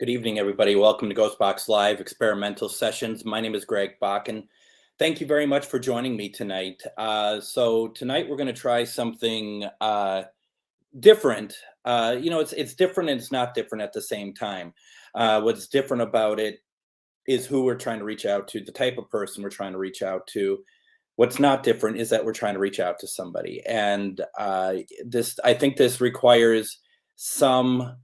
Good evening, everybody. Welcome to GhostBox Live Experimental Sessions. My name is Greg Bach, and thank you very much for joining me tonight. So tonight we're going to try something different. It's different and it's not different at the same time. What's different about it is who we're trying to reach out to, the type of person we're trying to reach out to. What's not different is that we're trying to reach out to somebody, and I think this requires some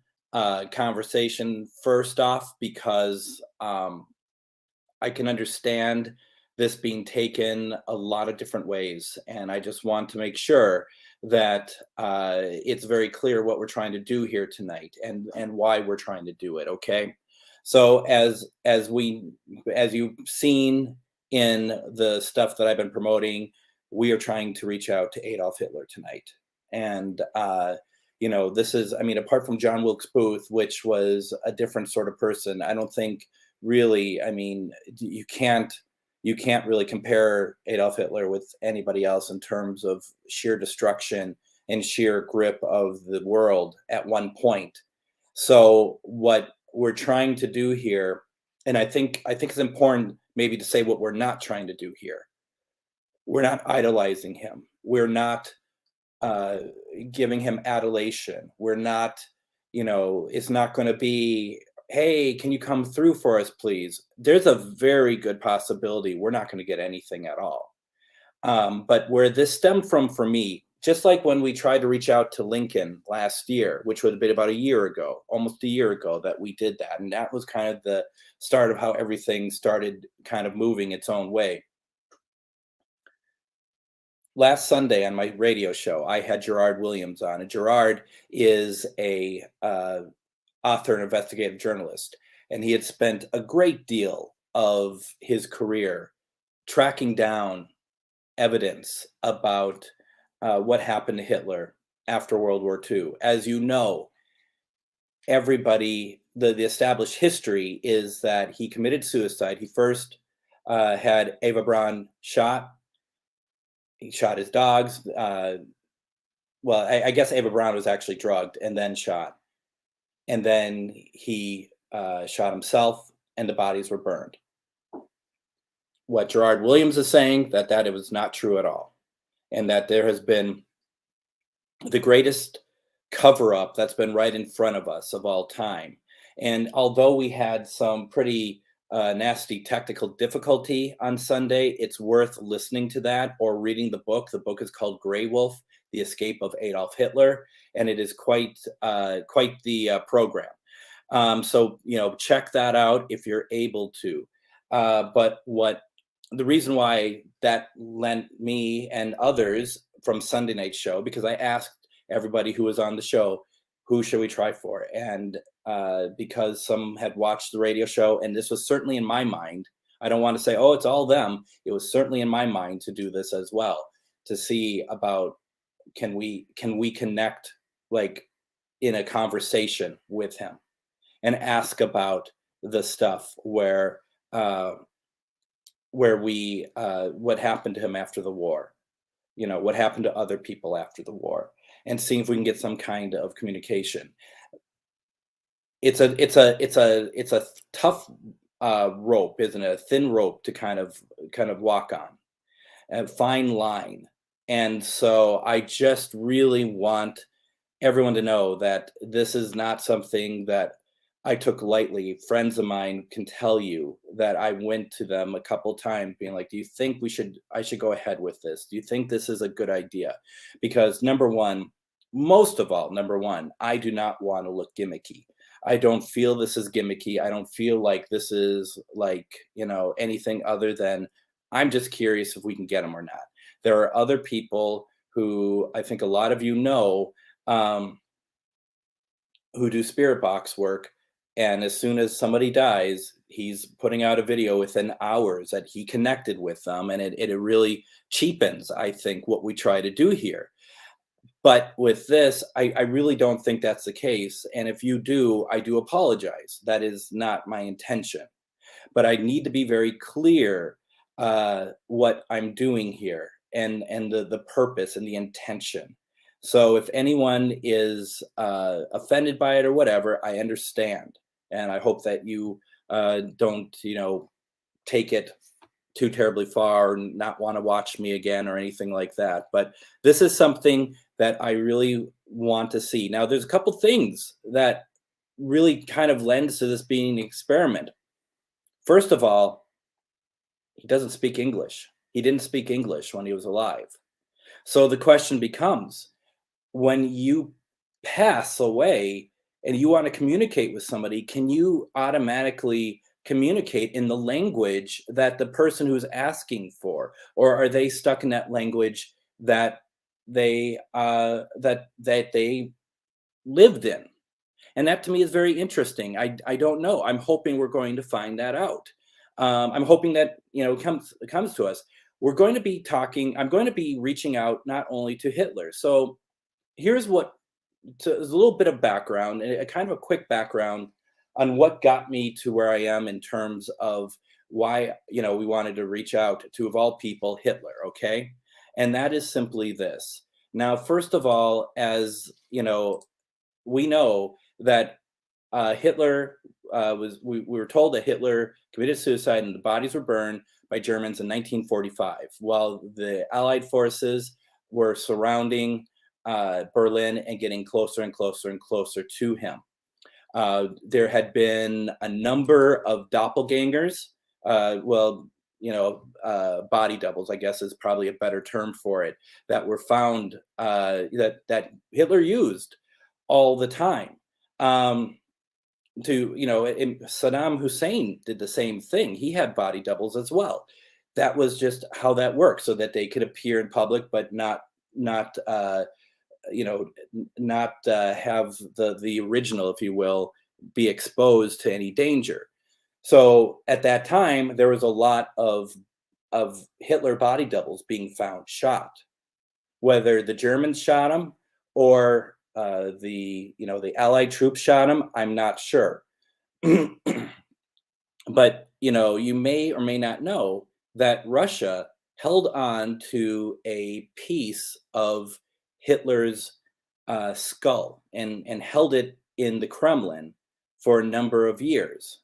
conversation first off, because I can understand this being taken a lot of different ways, and I just want to make sure that it's very clear what we're trying to do here tonight and why we're trying to do it. Okay, so as you've seen in the stuff that I've been promoting, we are trying to reach out to Adolf Hitler tonight, and this is, I mean, apart from John Wilkes Booth, which was a different sort of person, I don't think really, I mean, you can't really compare Adolf Hitler with anybody else in terms of sheer destruction and sheer grip of the world at one point. So what we're trying to do here, and I think it's important maybe to say what we're not trying to do here. We're not idolizing him. We're not uh, giving him adulation. We're not, it's not going to be, hey, can you come through for us, please? There's a very good possibility we're not going to get anything at all. But where this stemmed from for me, just like when we tried to reach out to Lincoln last year, which would have been about a year ago, almost a year ago that we did that. And that was kind of the start of how everything started kind of moving its own way. Last Sunday on my radio show, I had Gerard Williams on, and Gerard is a author and investigative journalist, and he had spent a great deal of his career tracking down evidence about what happened to Hitler after World War II. As you know, everybody, the established history is that he committed suicide. He first had Eva Braun shot. He shot his dogs. I guess Eva Braun was actually drugged and then shot. And then he shot himself, and the bodies were burned. What Gerard Williams is saying, that it was not true at all, and that there has been the greatest cover-up that's been right in front of us of all time. And although we had some pretty nasty technical difficulty on Sunday, it's worth listening to that or reading the book. The book is called Grey Wolf: The Escape of Adolf Hitler, and it is quite the program. So check that out if you're able to. But the reason why that lent me and others from Sunday night show, because I asked everybody who was on the show, who should we try for? And because some had watched the radio show, and this was certainly in my mind. I don't want to say, oh, it's all them. It was certainly in my mind to do this as well, to see about can we connect, like, in a conversation with him and ask about the stuff where we what happened to him after the war, what happened to other people after the war, and seeing if we can get some kind of communication. It's a tough rope, isn't it? A thin rope to kind of walk on, a fine line. And so I just really want everyone to know that this is not something that I took lightly. Friends of mine can tell you that I went to them a couple times being like, do you think I should go ahead with this? Do you think this is a good idea? Because number one, I do not want to look gimmicky. I don't feel this is gimmicky. I don't feel like this is like, anything other than I'm just curious if we can get them or not. There are other people who I think a lot of who do spirit box work. And as soon as somebody dies, he's putting out a video within hours that he connected with them. And it really cheapens, I think, what we try to do here. But with this, I really don't think that's the case. And if you do, I do apologize. That is not my intention. But I need to be very clear what I'm doing here and the purpose and the intention. So if anyone is offended by it or whatever, I understand. and I hope that you don't, take it too terribly far and not want to watch me again or anything like that. But this is something that I really want to see. Now, there's a couple things that really kind of lends to this being an experiment. First of all, he doesn't speak English. He didn't speak English when he was alive. So the question becomes, when you pass away and you want to communicate with somebody, can you automatically communicate in the language that the person who's asking for, or are they stuck in that language that they lived in? And that to me is very interesting. I don't know. I'm hoping we're going to find that out. I'm hoping that it comes to us. We're going to be talking. I'm going to be reaching out not only to Hitler. So here's what there's a little bit of background, a kind of a quick background on what got me to where I am in terms of why we wanted to reach out to, of all people, Hitler. Okay, and that is simply this. Now, first of all, as we know that Hitler we were told that Hitler committed suicide and the bodies were burned by Germans in 1945, while the Allied forces were surrounding Berlin and getting closer and closer and closer to him. There had been a number of doppelgangers, body doubles, I guess is probably a better term for it, that were found that Hitler used all the time. Saddam Hussein did the same thing. He had body doubles as well. That was just how that worked, so that they could appear in public, but not have the original, if you will, be exposed to any danger. So at that time, there was a lot of Hitler body doubles being found shot, whether the Germans shot him or the Allied troops shot him. I'm not sure. But you may or may not know that Russia held on to a piece of Hitler's skull and held it in the Kremlin for a number of years.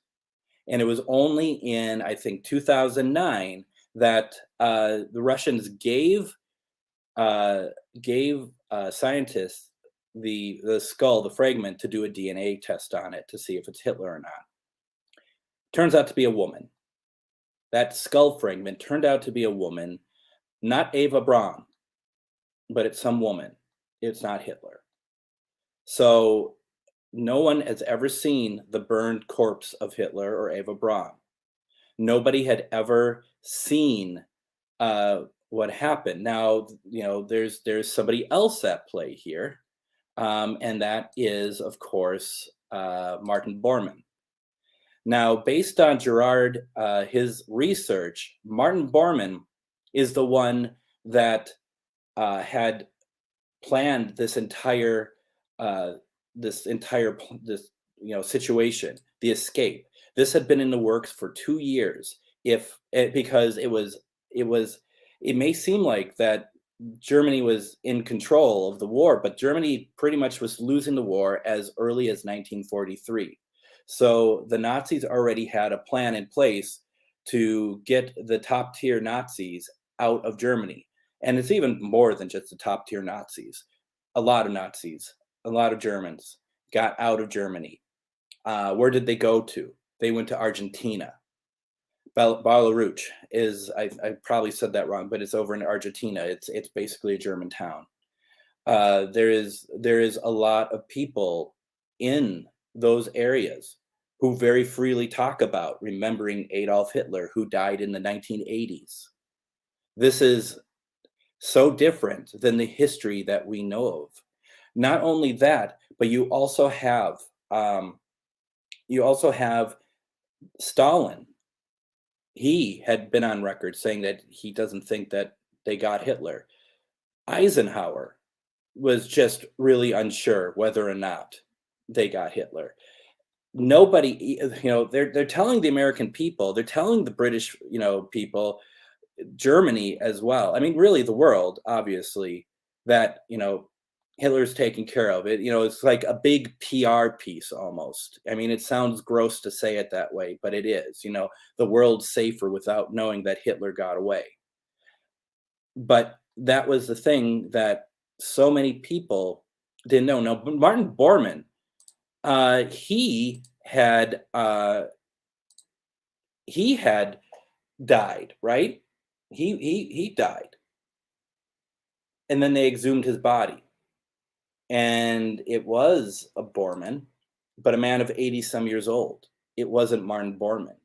And it was only in, I think, 2009 that the Russians gave scientists the skull, the fragment, to do a DNA test on it to see if it's Hitler or not. Turns out to be a woman. That skull fragment turned out to be a woman, not Eva Braun, but it's some woman. It's not Hitler. So no one has ever seen the burned corpse of Hitler or Eva Braun. Nobody had ever seen what happened. Now, there's somebody else at play here, and that is, of course, Martin Bormann. Now, based on Gerard, his research, Martin Bormann is the one that had planned this entire situation, the escape. This had been in the works for 2 years. Because it may seem like that Germany was in control of the war, but Germany pretty much was losing the war as early as 1943. So the Nazis already had a plan in place to get the top tier Nazis out of Germany. And it's even more than just the top tier Nazis. A lot of Nazis, a lot of Germans got out of Germany. Where did they go to? They went to Argentina. Belarus is, I probably said that wrong, but it's over in Argentina. It's basically a German town. There is a lot of people in those areas who very freely talk about remembering Adolf Hitler, who died in the 1980s. This is so different than the history that we know of. Not only that, but you also have Stalin. He had been on record saying that he doesn't think that they got Hitler. Eisenhower was just really unsure whether or not they got Hitler. Nobody, they're telling the American people, they're telling the British, people, Germany as well. I mean, really the world, obviously, that, Hitler's taken care of it. It's like a big PR piece almost. I mean, it sounds gross to say it that way, but it is. The world's safer without knowing that Hitler got away. But that was the thing that so many people didn't know. Now, Martin Bormann, he had died, right? He died, and then they exhumed his body, and it was a Bormann, but a man of 80 some years old. It wasn't Martin Bormann.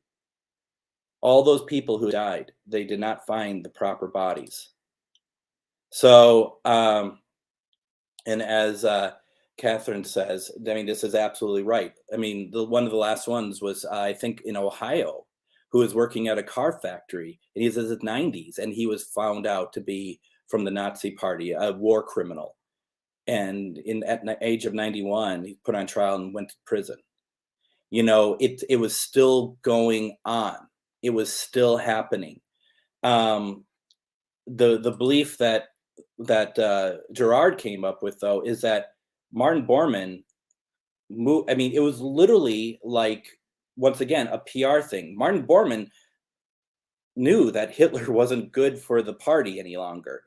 All those people who died, they did not find the proper bodies. So, and as Catherine says, I mean, this is absolutely right. I mean, one of the last ones was, I think, in Ohio, who was working at a car factory. And he's in his 90s, and he was found out to be from the Nazi Party, a war criminal. And at the age of 91, he put on trial and went to prison. It was still going on. It was still happening. The belief that Gerard came up with, though, is that Martin Bormann moved. I mean, it was literally like, once again, a PR thing. Martin Bormann knew that Hitler wasn't good for the party any longer.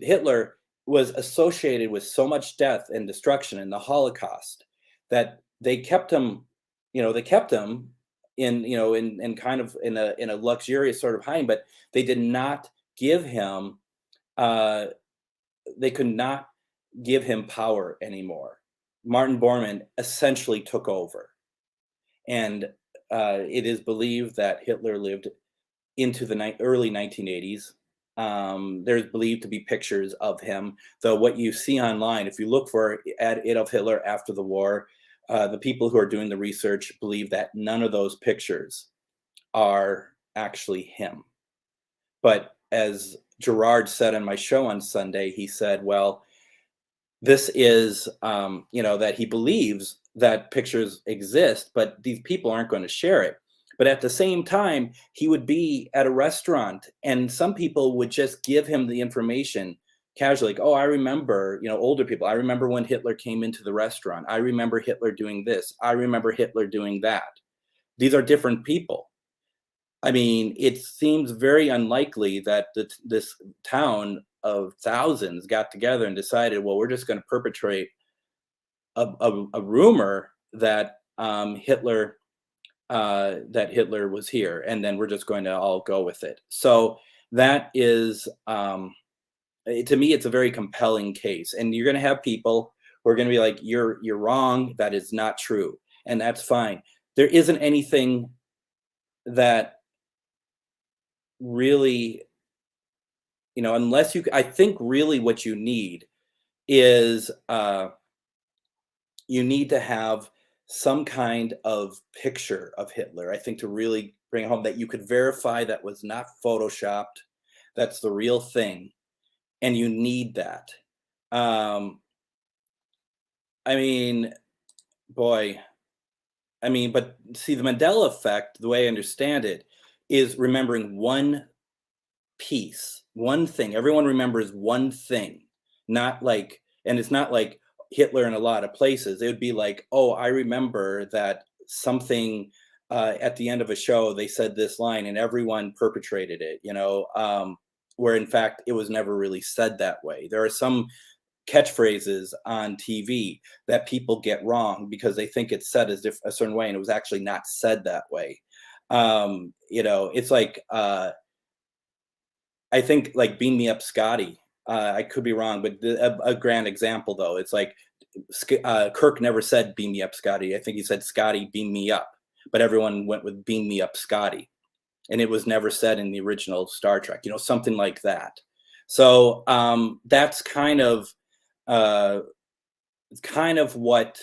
Hitler was associated with so much death and destruction in the Holocaust that they kept him. They kept him in kind of in a luxurious sort of hiding, but they did not give him. They could not give him power anymore. Martin Bormann essentially took over, and it is believed that Hitler lived into the early 1980s. There's believed to be pictures of him, though what you see online, if you look for Adolf Hitler after the war, the people who are doing the research believe that none of those pictures are actually him. But as Gerard said on my show on Sunday, he said, well, this is, that he believes that pictures exist, but these people aren't going to share it. But at the same time, he would be at a restaurant, and some people would just give him the information casually, like, oh, I remember, older people, I remember when Hitler came into the restaurant. I remember Hitler doing this. I remember Hitler doing that. These are different people. I mean, it seems very unlikely that this town of thousands got together and decided, well, we're just going to perpetrate a rumor that Hitler was here, and then we're just going to all go with it. So that is, to me, it's a very compelling case, and you're going to have people who are going to be like, you're wrong. That is not true, and that's fine. There isn't anything that really, unless I think really what you need is, you need to have some kind of picture of Hitler, I think, to really bring home that you could verify that was not photoshopped, that's the real thing, and you need that. I mean, boy, but see, the Mandela effect, the way I understand it, is remembering one piece, one thing. Everyone remembers one thing, not like, and it's not like Hitler in a lot of places. It would be like, oh, I remember that something at the end of a show, they said this line and everyone perpetrated it, where in fact it was never really said that way. There are some catchphrases on TV that people get wrong because they think it's said as a certain way, and it was actually not said that way. It's like, I think, like, "Beam Me Up, Scotty." I could be wrong, but a grand example, though, it's like, Kirk never said, "Beam me up, Scotty." I think he said, "Scotty, beam me up." But everyone went with "Beam me up, Scotty." And it was never said in the original Star Trek, something like that. So that's kind of what,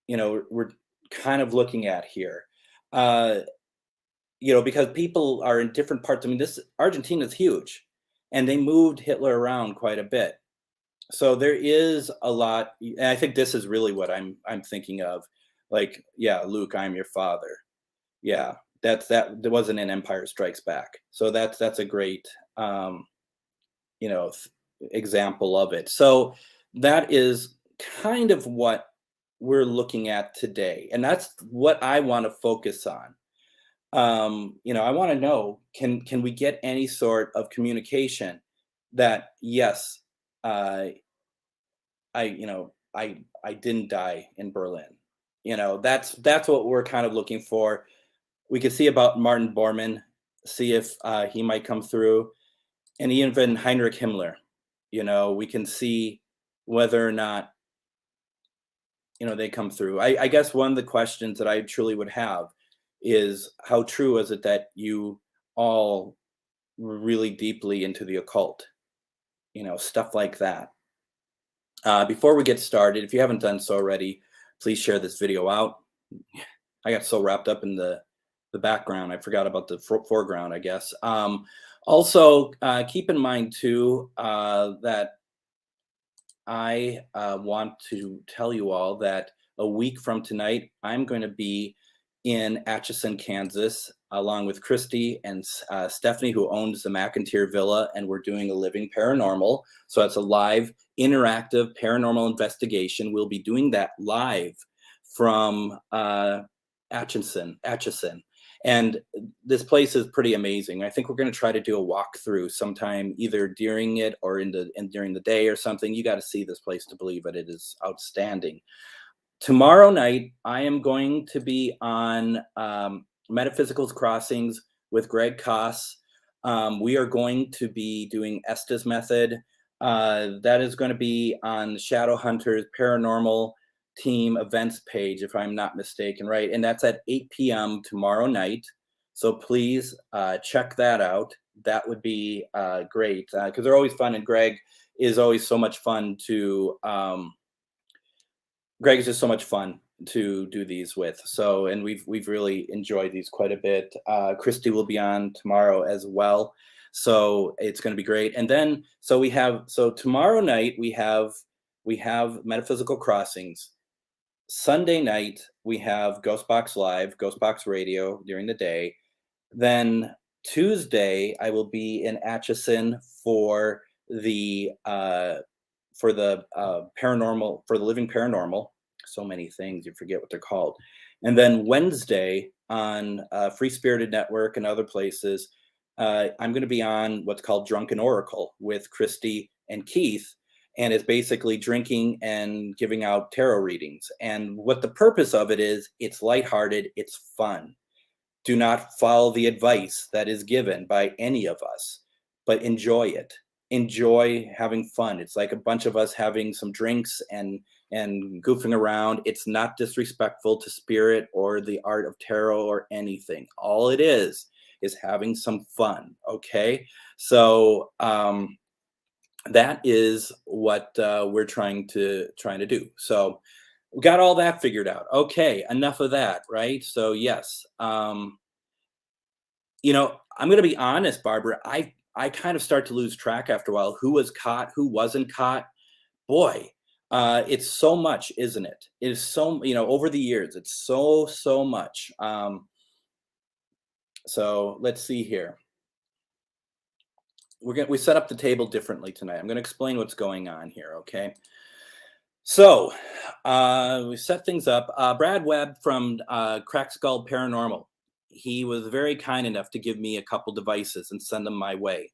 we're kind of looking at here. Because people are in different parts. I mean, Argentina is huge, and they moved Hitler around quite a bit. So there is a lot, and I think this is really what I'm thinking of. Like, yeah, Luke, I'm your father. Yeah, that wasn't in Empire Strikes Back. So that's a great example of it. So that is kind of what we're looking at today, and that's what I want to focus on. I want to know, can we get any sort of communication that yes, uh, I didn't die in Berlin. That's what we're kind of looking for. We could see about Martin Bormann, see if he might come through, and even Heinrich Himmler. We can see whether or not they come through. I guess one of the questions that I truly would have is, how true is it that you all were really deeply into the occult? Stuff like that. Before we get started, if you haven't done so already, please share this video out. I got so wrapped up in the background, I forgot about the foreground, I guess. Also, keep in mind too that I want to tell you all that a week from tonight, I'm going to be in Atchison, Kansas, along with Christy and Stephanie, who owns the McIntyre Villa, and we're doing a living paranormal. So it's a live, interactive paranormal investigation. We'll be doing that live from Atchison. And this place is pretty amazing. I think we're going to try to do a walkthrough sometime, either during it or during the day or something. You got to see this place to believe it. It is outstanding. Tomorrow night, I am going to be on Metaphysical's Crossings with Greg Koss. We are going to be doing Estes Method. That is going to be on Shadow Hunters Paranormal Team events page, if I'm not mistaken, right? And that's at 8 p.m. tomorrow night. So please check that out. That would be great, because they're always fun, and Greg is always so much fun to Greg is just so much fun to do these with. So, and we've really enjoyed these quite a bit. Christy will be on tomorrow as well. So it's going to be great. And then, so tomorrow night we have Metaphysical Crossings. Sunday night we have GhostBox Live, GhostBox Radio during the day. Then Tuesday I will be in Atchison for the paranormal, for the living paranormal. So many things, you forget what they're called. And then Wednesday on Free Spirited Network and other places, I'm going to be on what's called Drunken Oracle with Christy and Keith. And it's basically drinking and giving out tarot readings. And what the purpose of it is, it's lighthearted, it's fun. Do not follow the advice that is given by any of us, but enjoy it. Enjoy having fun. It's like a bunch of us having some drinks and goofing around. It's not disrespectful to spirit or the art of tarot or anything. All it is having some fun. Okay, so that is what we're trying to do. So we got all that figured out. Okay, enough of that, right? So yes, I'm going to be honest, Barbara. I kind of start to lose track after a while. Who was caught? Who wasn't caught? Boy, it's so much, isn't it? It is so, over the years, it's so much. So let's see here. We set up the table differently tonight. I'm going to explain what's going on here. Okay. So we set things up. Brad Webb from Crack Skull Paranormal, he was very kind enough to give me a couple devices and send them my way.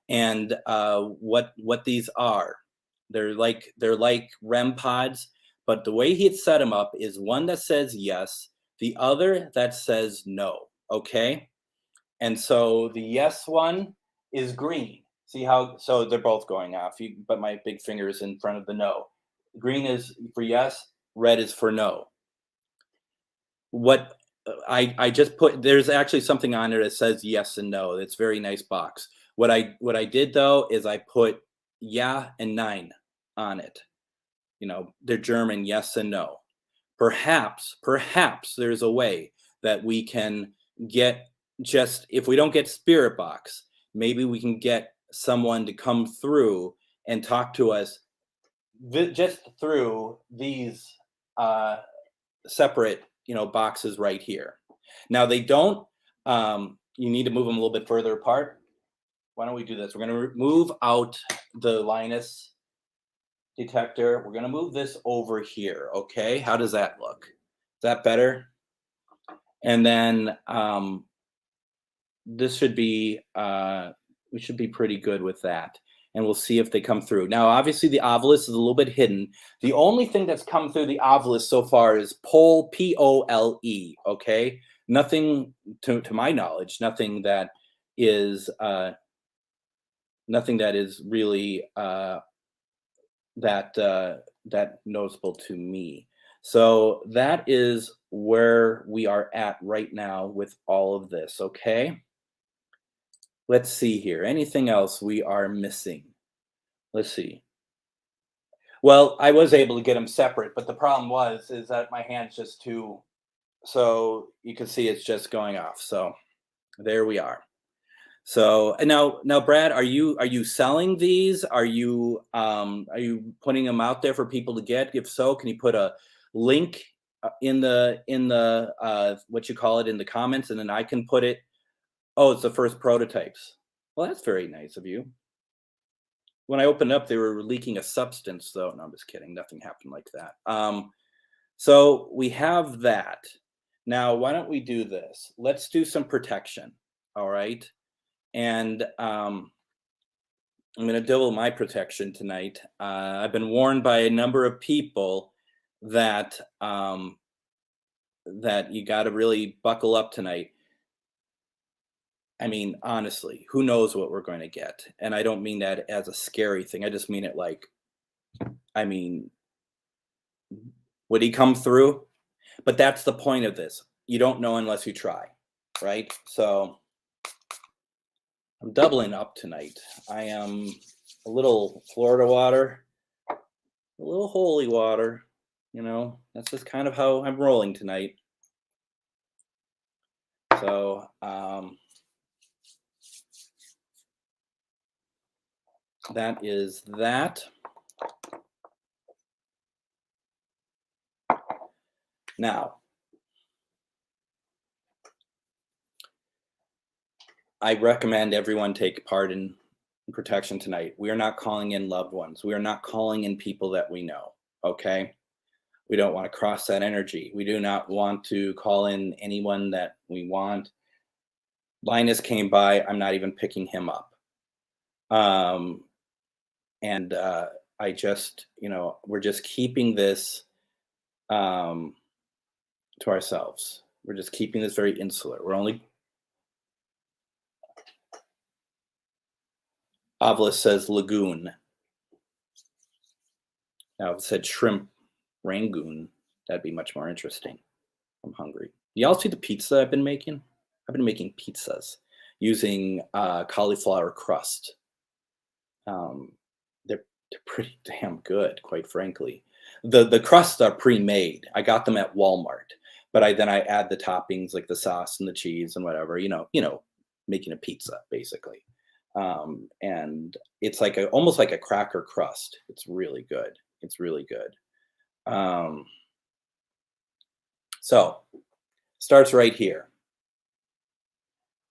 And what these are, they're like REM pods, but the way he had set them up is one that says yes, the other that says no. Okay. And so the yes one is green. See how, so they're both going off, but my big finger is in front of the no. Green is for yes, red is for no. What I just put, there's actually something on there that says yes and no. It's a very nice box. What I did though is I put yeah and nein on it. They're German, yes and no. Perhaps there's a way that we can get, just if we don't get Spirit Box, maybe we can get someone to come through and talk to us just through these separate boxes right here. Now they don't, you need to move them a little bit further apart. Why don't we do this? We're going to move out the Linus detector. We're going to move this over here. Okay. How does that look? Is that better? And then this should be, we should be pretty good with that. And we'll see if they come through. Now, obviously, the ovilus is a little bit hidden. The only thing that's come through the ovilus so far is pole, Pole. Okay. Nothing, to my knowledge, nothing that is really that noticeable to me. So that is where we are at right now with all of this. Okay. Let's see here. Anything else we are missing? Let's see. Well, I was able to get them separate, but the problem is that my hand's just too. So you can see it's just going off. So there we are. So and now, Brad, are you selling these? Are you putting them out there for people to get? If so, can you put a link in the what you call it in the comments, and then I can put it. Oh, it's the first prototypes. Well, that's very nice of you. When I opened up, they were leaking a substance, though. No, I'm just kidding. Nothing happened like that. So we have that. Now, why don't we do this? Let's do some protection. All right. And I'm going to double my protection tonight. I've been warned by a number of people that that you got to really buckle up tonight. I mean, honestly, who knows what we're going to get? And I don't mean that as a scary thing. I just mean it like, I mean, would he come through? But that's the point of this. You don't know unless you try, right? So I'm doubling up tonight. I am a little Florida water, a little holy water. That's just kind of how I'm rolling tonight. So that is that. Now, I recommend everyone take part in protection tonight. We are not calling in loved ones. We are not calling in people that we know. Okay. We don't want to cross that energy. We do not want to call in anyone that we want. Linus came by. I'm not even picking him up. And I just, we're just keeping this to ourselves. We're just keeping this very insular. We're only. Avila says lagoon. Now, if it said shrimp rangoon, that'd be much more interesting. I'm hungry. Y'all see the pizza I've been making? I've been making pizzas using cauliflower crust. They're pretty damn good, quite frankly. The crusts are pre-made. I got them at Walmart, but I add the toppings like the sauce and the cheese and whatever. Making a pizza basically. And it's like almost like a cracker crust. It's really good. It's really good. So starts right here.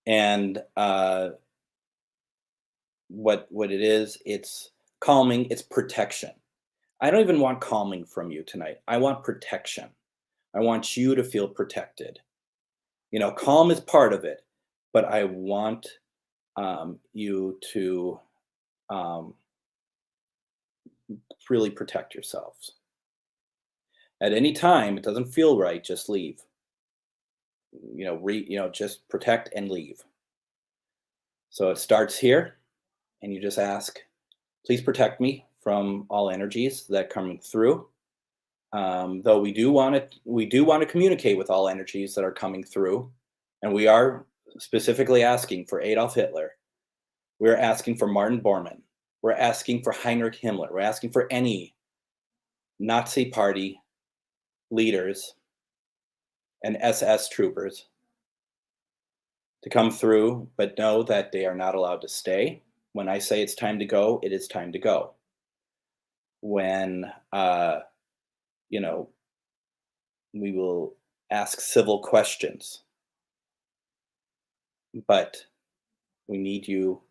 And what it is, it's calming, it's protection. I don't even want calming from you tonight. I want protection. I want you to feel protected. Calm is part of it, but I want you to really protect yourselves. At any time, it doesn't feel right, just leave. Just protect and leave. So it starts here, and you just ask, please protect me from all energies that come through. Though we do want to communicate with all energies that are coming through, and we are specifically asking for Adolf Hitler. We're asking for Martin Bormann. We're asking for Heinrich Himmler. We're asking for any Nazi party leaders and SS troopers to come through, but know that they are not allowed to stay. When I say it's time to go, it is time to go. When, we will ask civil questions, but we need you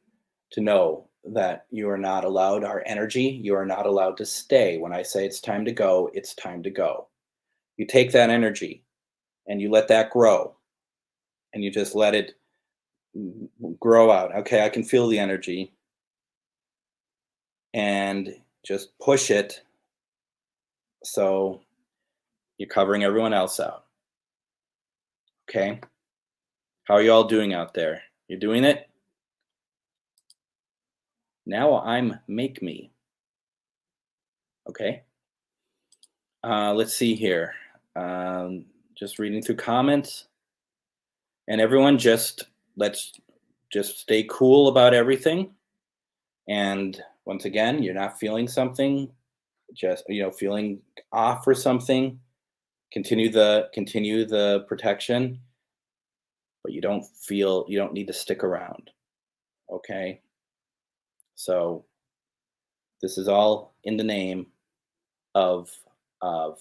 to know that you are not allowed our energy. You are not allowed to stay. When I say it's time to go, it's time to go. You take that energy and you let that grow, and you just let it grow out. Okay, I can feel the energy, and just push it so you're covering everyone else out. Okay, how are you all doing out there? You're doing it? Now I'm make me. Okay. Let's see here. Just reading through comments, and everyone let's just stay cool about everything. And once again, you're not feeling something, just feeling off for something. Continue the protection, but you don't need to stick around. Okay. So this is all in the name of of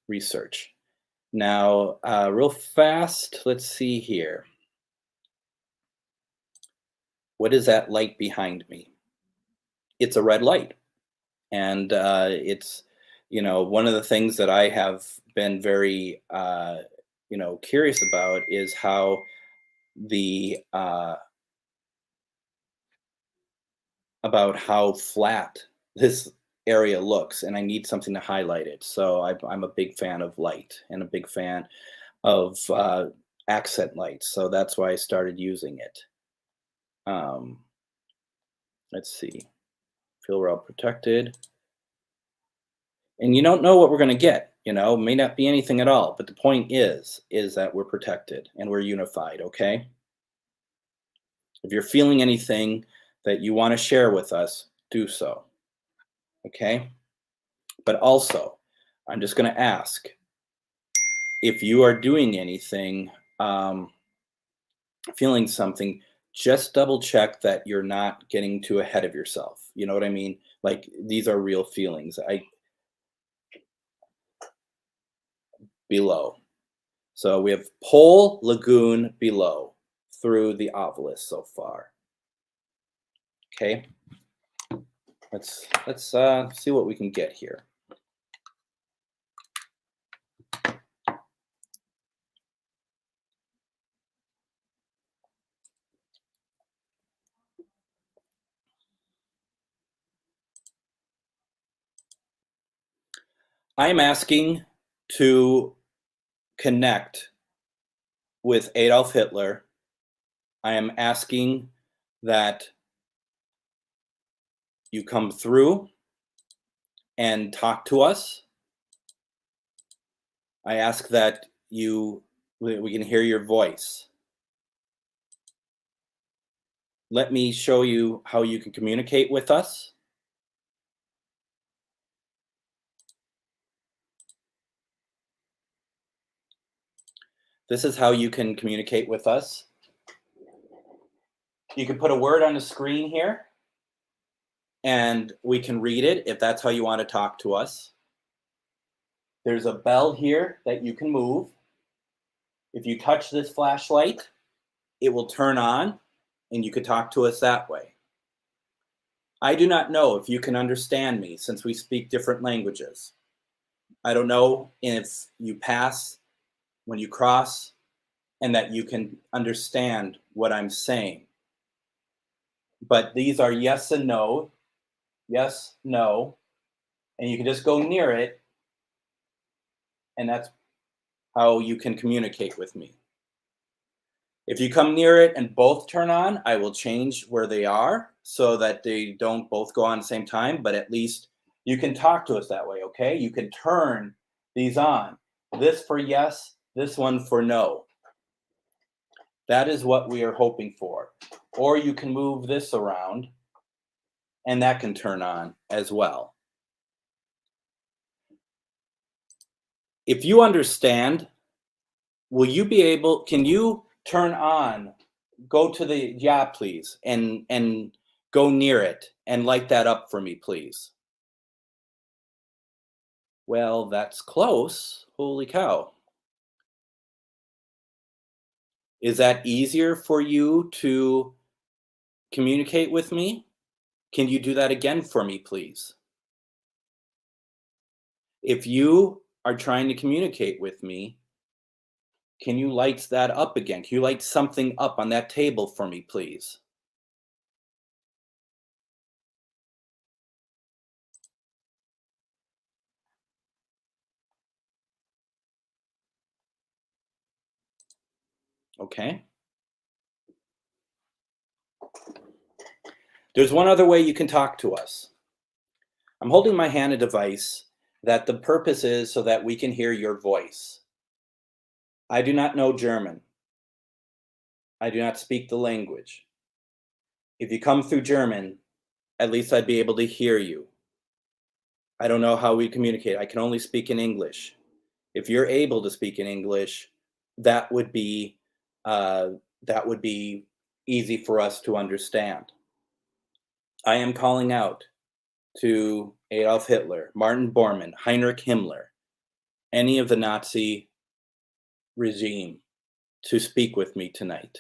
research. Now, real fast, let's see here. What is that light behind me? It's a red light, and it's one of the things that I have been very curious about is the uh, how flat this area looks, and I need something to highlight it. So I'm a big fan of light and a big fan of accent lights. So that's why I started using it. Um, let's see. Feel we're all protected. And you don't know what we're going to get. May not be anything at all. But the point is that we're protected and we're unified. Okay. If you're feeling anything that you want to share with us, do so. Okay. But also, I'm just going to ask if you are doing anything, feeling something, just double check that you're not getting too ahead of yourself. You know what I mean? Like, these are real feelings. Below. So we have pole, lagoon, below through the ovilus so far. Okay. Let's see what we can get here. I'm asking to connect with Adolf Hitler. I am asking that you come through and talk to us. I ask that we can hear your voice. Let me show you how you can communicate with us. This is how you can communicate with us. You can put a word on the screen here, and we can read it if that's how you want to talk to us. There's a bell here that you can move. If you touch this flashlight, it will turn on, and you could talk to us that way. I do not know if you can understand me since we speak different languages. I don't know if you pass when you cross and that you can understand what I'm saying. But these are yes and no, yes, no, and you can just go near it, and that's how you can communicate with me. If you come near it and both turn on, I will change where they are so that they don't both go on at the same time, but at least you can talk to us that way, okay? You can turn these on. This for yes, this one for no. That is what we are hoping for. Or you can move this around, and that can turn on as well. If you understand, can you turn on, go to the, yeah, please, and go near it and light that up for me, please? Well, that's close. Holy cow. Is that easier for you to communicate with me? Can you do that again for me, please? If you are trying to communicate with me, can you light that up again? Can you light something up on that table for me, please? Okay. There's one other way you can talk to us. I'm holding my hand a device that the purpose is so that we can hear your voice. I do not know German. I do not speak the language. If you come through German, at least I'd be able to hear you. I don't know how we communicate. I can only speak in English. If you're able to speak in English, that would be uh, that would be easy for us to understand. I am calling out to Adolf Hitler, Martin Bormann, Heinrich Himmler, any of the Nazi regime to speak with me tonight.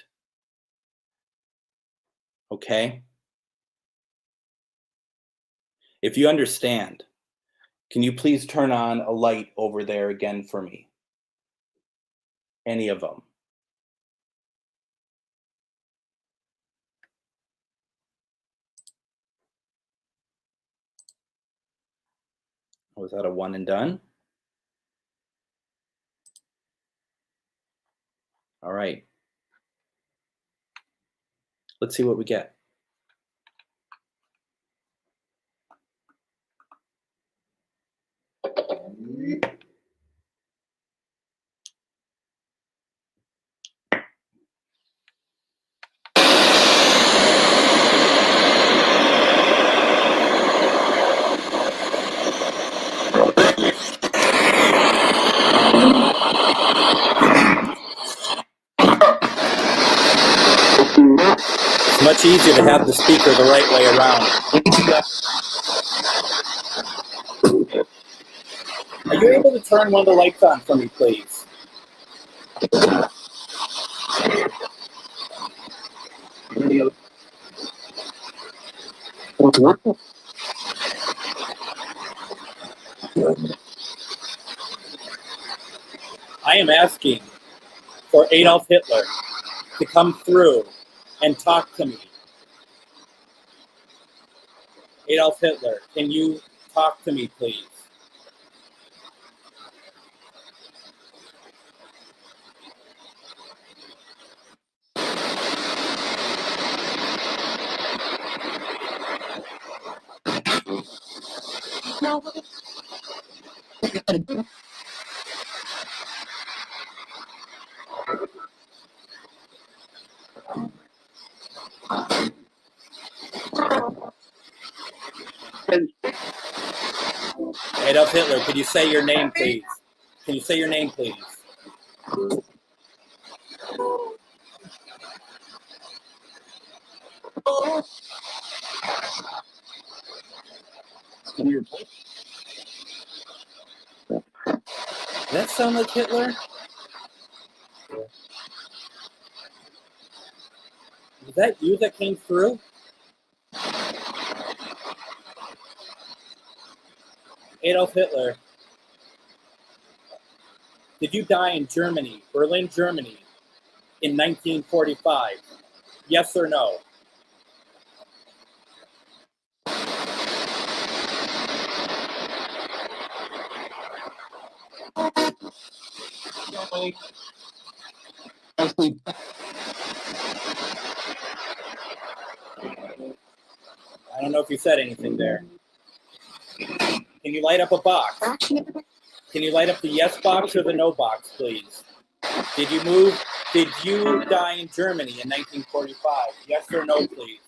Okay? If you understand, can you please turn on a light over there again for me? Any of them. Was that a one and done? All right. Let's see what we get. It's much easier to have the speaker the right way around. Are you able to turn one of the lights on for me, please? I am asking for Adolf Hitler to come through and talk to me. Adolf Hitler, can you talk to me, please? Adolf Hitler, could you say your name, please? Can you say your name, please? Does that sound like Hitler? Was that you that came through? Adolf Hitler, did you die in Germany, Berlin, Germany, in 1945? Yes or no? I don't know if you said anything there. Can you light up a box? Can you light up the yes box or the no box, please? Did you move? Did you die in Germany in 1945? Yes or no, please?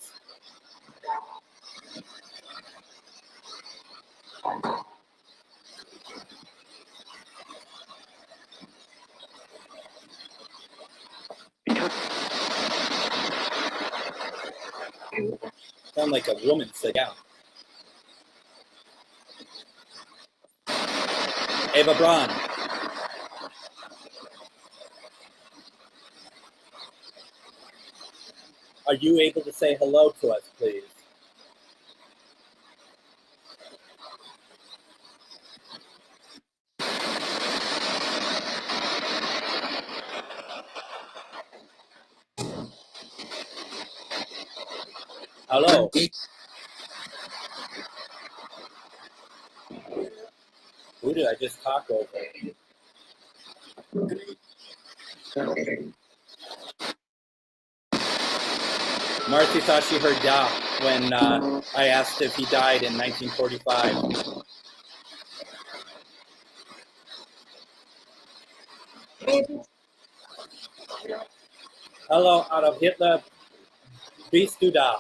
Sound like a woman said, yeah. Eva Braun. Are you able to say hello to us, please? Hello. Who did I just talk over? Marcy thought she heard Doc when I asked if he died in 1945. Hello, Adolf Hitler. Bist du da?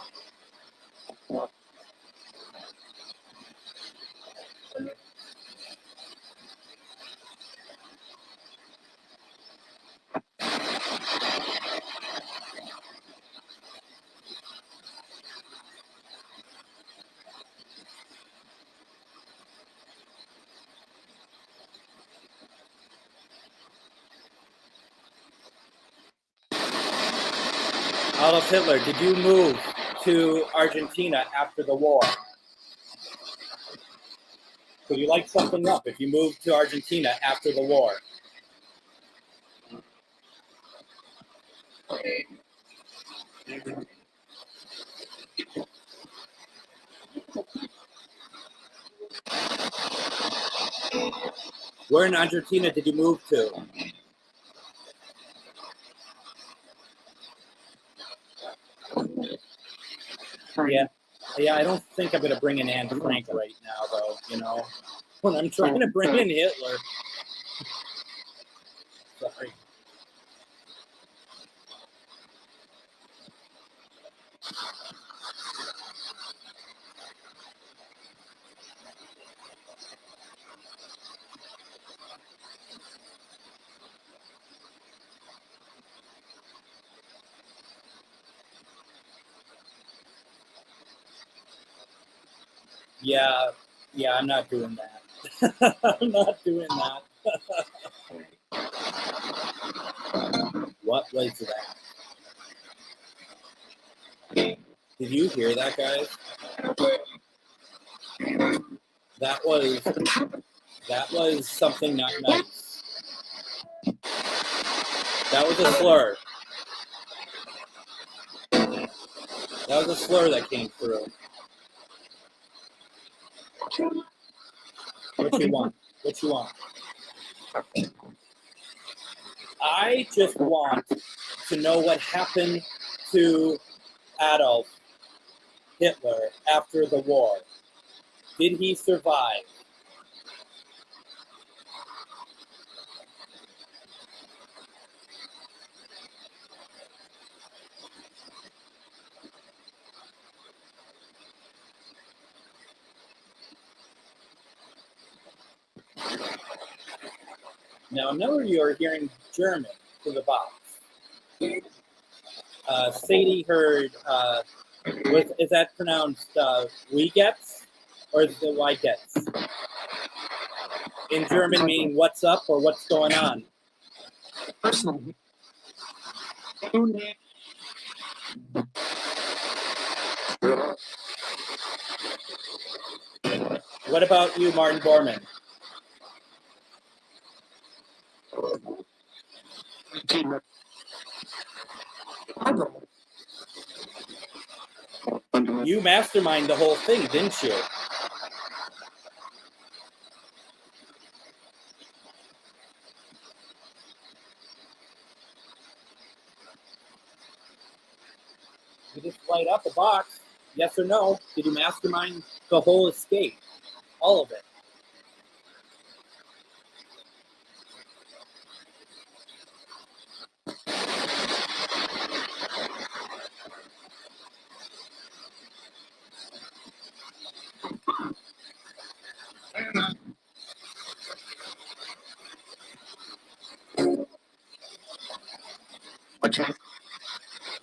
Adolf Hitler, did you move to Argentina after the war? Could you light something up if you moved to Argentina after the war? Where in Argentina did you move to? Yeah, I don't think I'm going to bring in Anne Frank right now, though, you know, when I'm trying to bring in Hitler. Sorry. Yeah, I'm not doing that. I'm not doing that. What was that? Did you hear that, guys? That was something not nice. That was a slur. That was a slur that came through. What you want? What you want? I just want to know what happened to Adolf Hitler after the war. Did he survive? Now, I know you're hearing German to the box. Sadie heard, is that pronounced we gets, or is it why gets? In German meaning what's up or what's going on? Personally. What about you, Martin Bormann? You masterminded the whole thing, didn't you? You just light up a box. Yes or no? Did you mastermind the whole escape? All of it.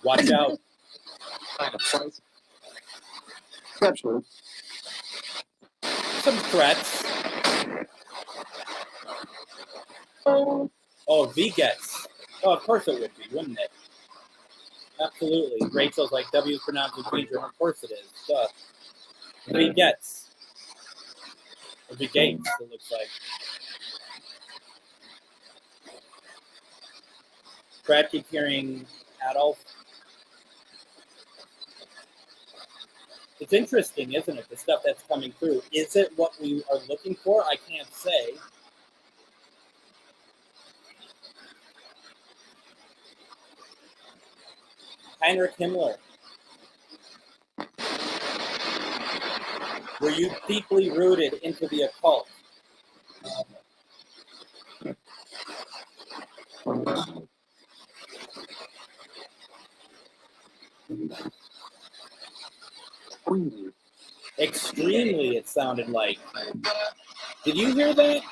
Watch out. Some threats. Oh, V gets. Oh, of course it would be, wouldn't it? Absolutely. Rachel's like, W is pronounced with V. Of course it is. Duh. V gets. Or V gates, it looks like. Brad keeps hearing Adolf. It's interesting, isn't it? The stuff that's coming through. Is it what we are looking for? I can't say. Heinrich Himmler. Were you deeply rooted into the occult? Extremely, it sounded like. Did you hear that?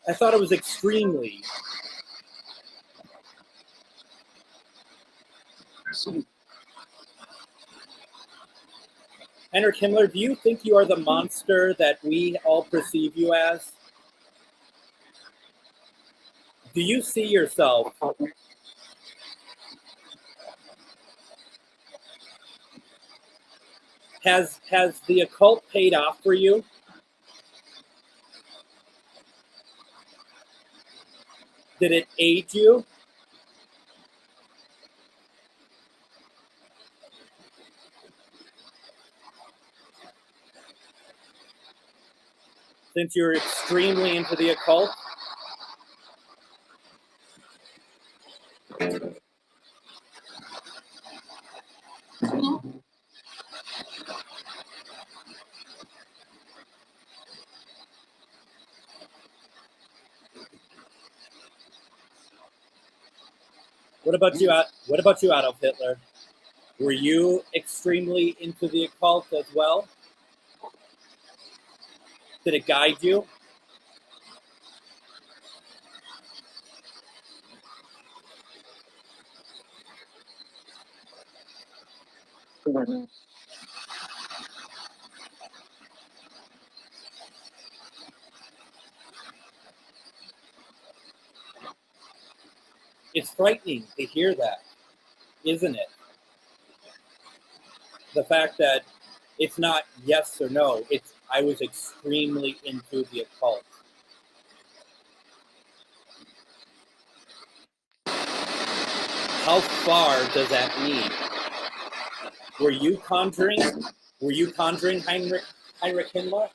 I thought it was extremely. Heinrich Himmler, do you think you are the monster that we all perceive you as? Do you see yourself? Has the occult paid off for you? Did it aid you? Since you're extremely into the occult? What about you, Adolf Hitler? Were you extremely into the occult as well? Did it guide you? It's frightening to hear that, isn't it? The fact that it's not yes or no, it's I was extremely into the occult. How far does that mean? Were you conjuring Heinrich Himmler?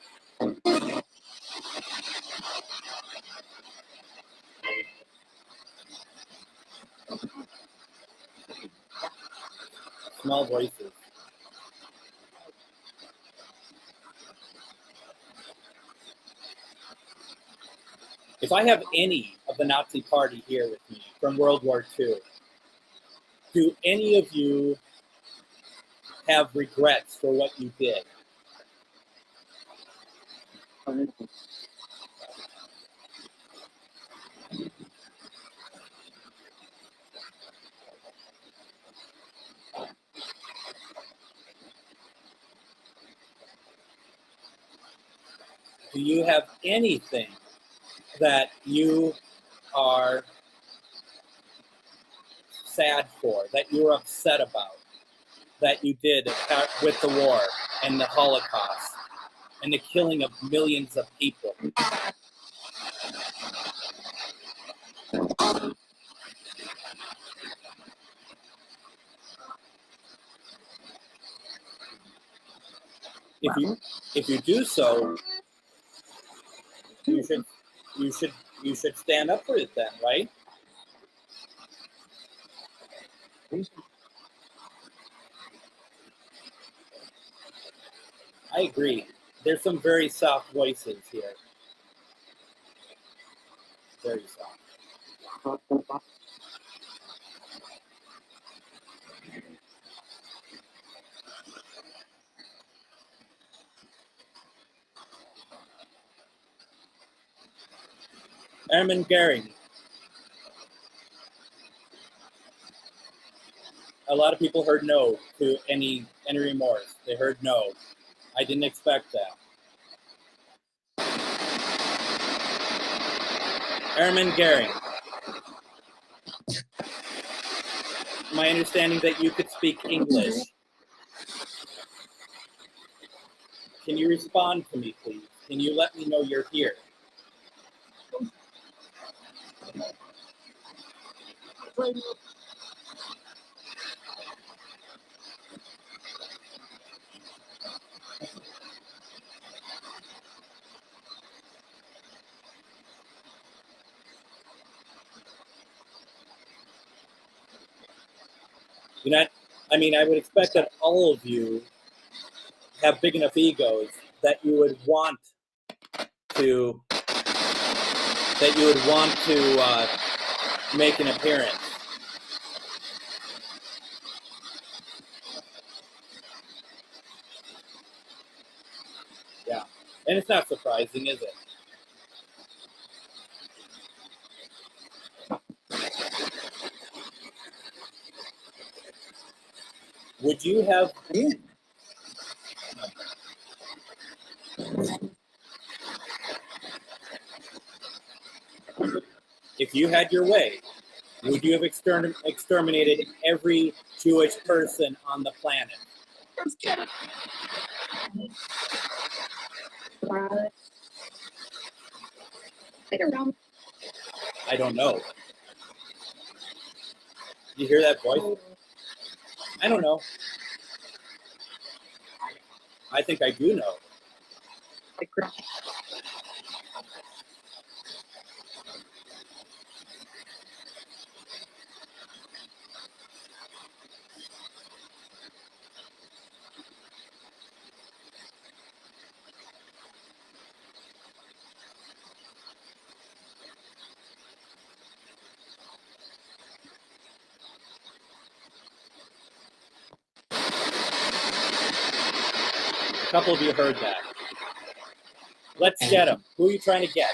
Small voices. If I have any of the Nazi Party here with me from World War II, do any of you have regrets for what you did? Do you have anything that you are sad for, that you're upset about, that you did with the war and the Holocaust and the killing of millions of people? If you do so, you should stand up for it then, right? I agree. There's some very soft voices here. Very soft. Hermann Goering. A lot of people heard no to any remorse. They heard no. I didn't expect that. Hermann Goering. My understanding that you could speak English. Can you respond to me, please? Can you let me know you're here? You're not, I mean, I would expect that all of you have big enough egos that you would want to make an appearance. Yeah, and it's not surprising, is it? Would you have? If you had your way, would you have exterminated every Jewish person on the planet? I don't know. You hear that voice? I don't know. I think I do know. A couple of you heard that. Let's get him. Who are you trying to get?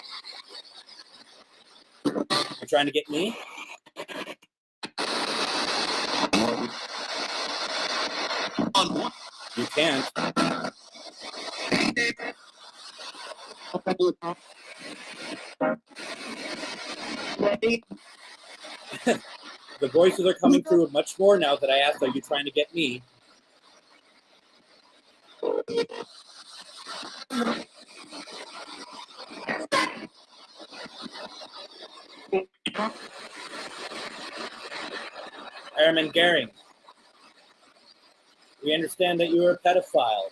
You're trying to get me? You can't. The voices are coming through much more now that I asked, are you trying to get me? Airman Goering, we understand that you are a pedophile.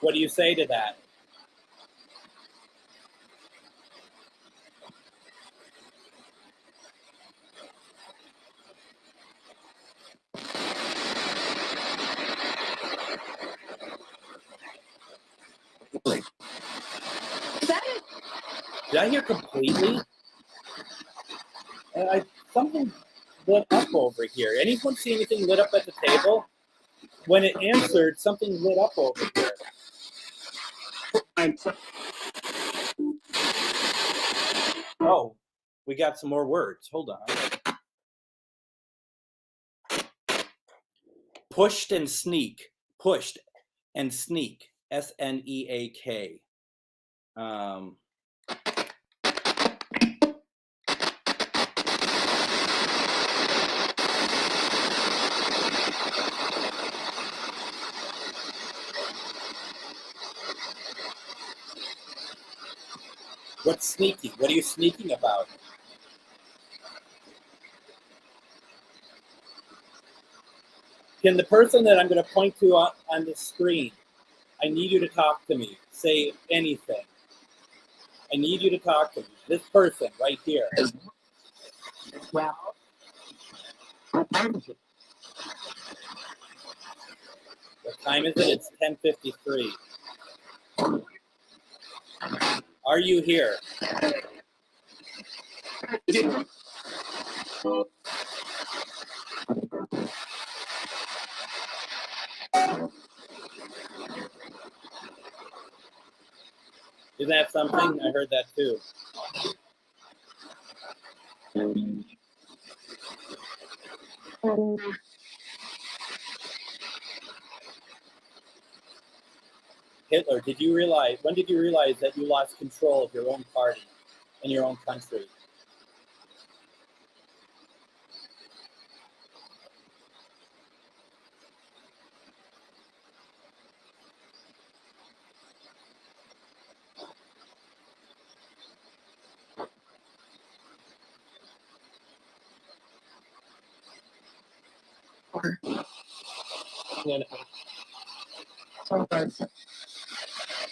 What do you say to that? Did I hear completely? Something lit up over here. Anyone see anything lit up at the table? When it answered, something lit up over here. Oh, we got some more words. Hold on. Pushed and sneak. Pushed and sneak. S-N-E-A-K. What's sneaky? What are you sneaking about? Can the person that I'm going to point to on the screen, I need you to talk to me. Say anything. I need you to talk to me. This person right here. Well, What time is it? It's 10:53. Are you here? Isn't that something? I heard that too. Hitler, when did you realize that you lost control of your own party and your own country?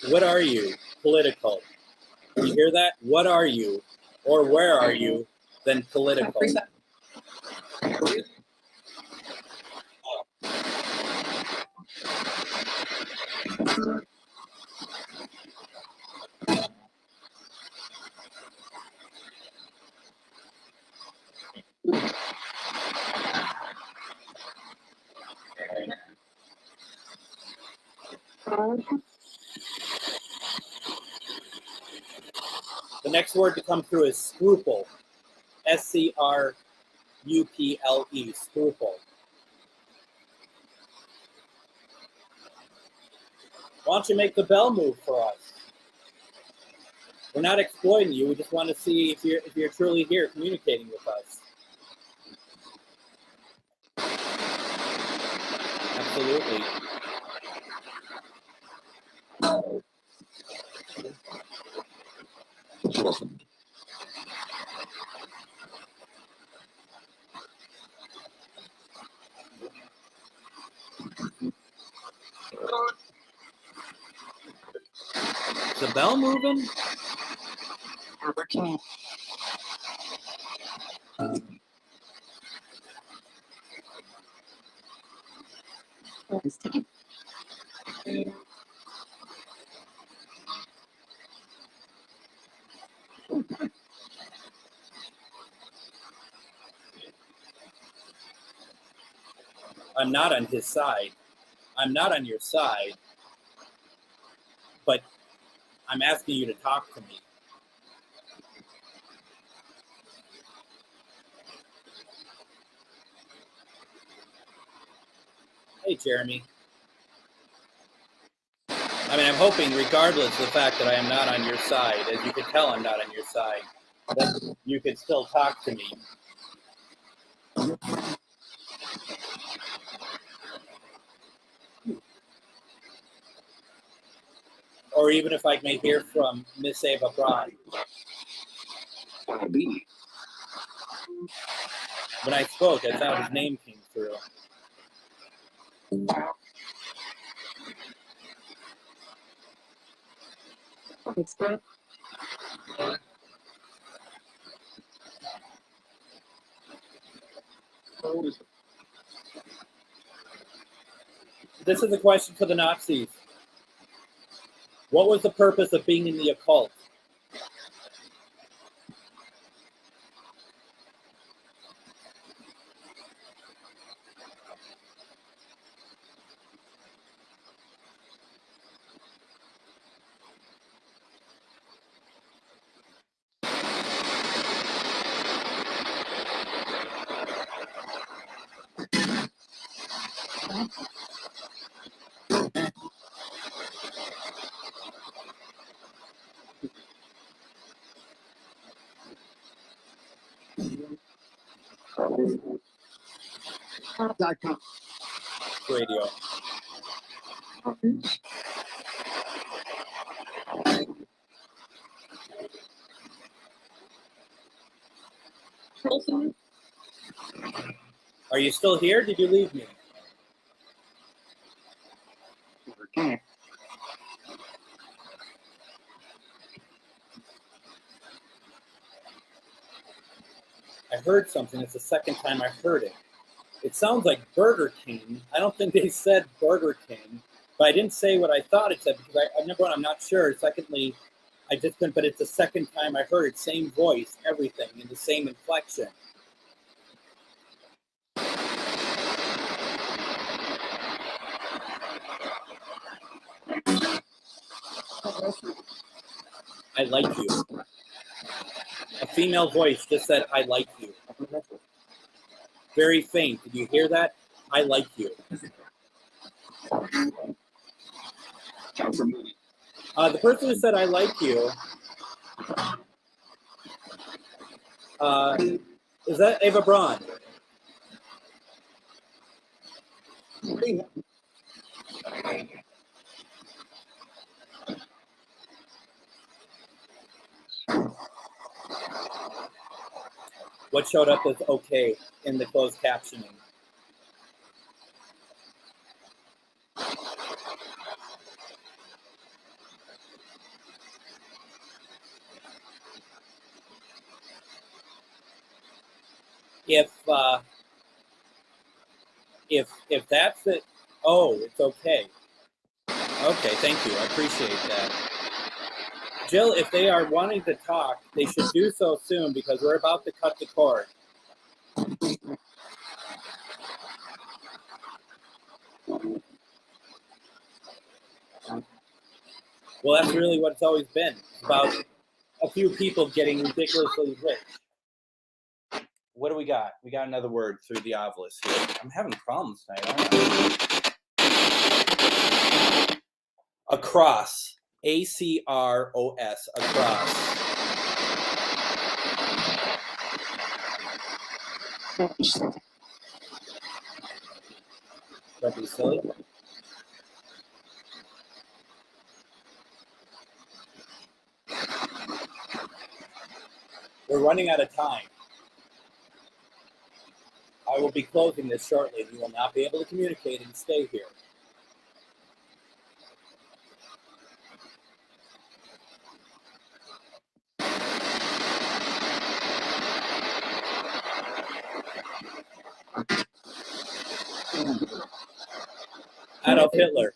What are you? Political. You hear that? What are you? Or where are you? Then political. The next word to come through is scruple. S-C-R-U-P-L-E, scruple. Why don't you make the bell move for us? We're not exploiting you. We just want to see if you're truly here communicating with us. Absolutely. Is the bell moving? I'm not on his side. I'm not on your side. But I'm asking you to talk to me. Hey, Jeremy. I mean, I'm hoping, regardless of the fact that I am not on your side, as you can tell I'm not on your side, that you could still talk to me. Or even if I may hear from Miss Ava Braun. When I spoke, I thought his name came through. This is a question for the Nazis. What was the purpose of being in the occult? Radio. Are you still here? Did you leave me? I heard something. It's the second time I heard it. It sounds like Burger King. I don't think they said Burger King, but I didn't say what I thought it said because number one, I'm not sure. Secondly, I just couldn't, but it's the second time I heard it. Same voice, everything, in the same inflection. I like you. A female voice just said, I like you. Very faint. Did you hear that? I like you. The person who said, I like you, is that Ava Braun? What showed up as okay in the closed captioning? if that's it, oh, it's okay. Okay, thank you. I appreciate that. Jill, if they are wanting to talk, they should do so soon because we're about to cut the cord. Well, that's really what it's always been. It's about a few people getting ridiculously rich. What do we got? We got another word through the obelisk here. I'm having problems tonight, aren't I? Across. A-C-R-O-S. Across. Don't be silly. We're running out of time. I will be closing this shortly. You will not be able to communicate and stay here. Adolf Hitler,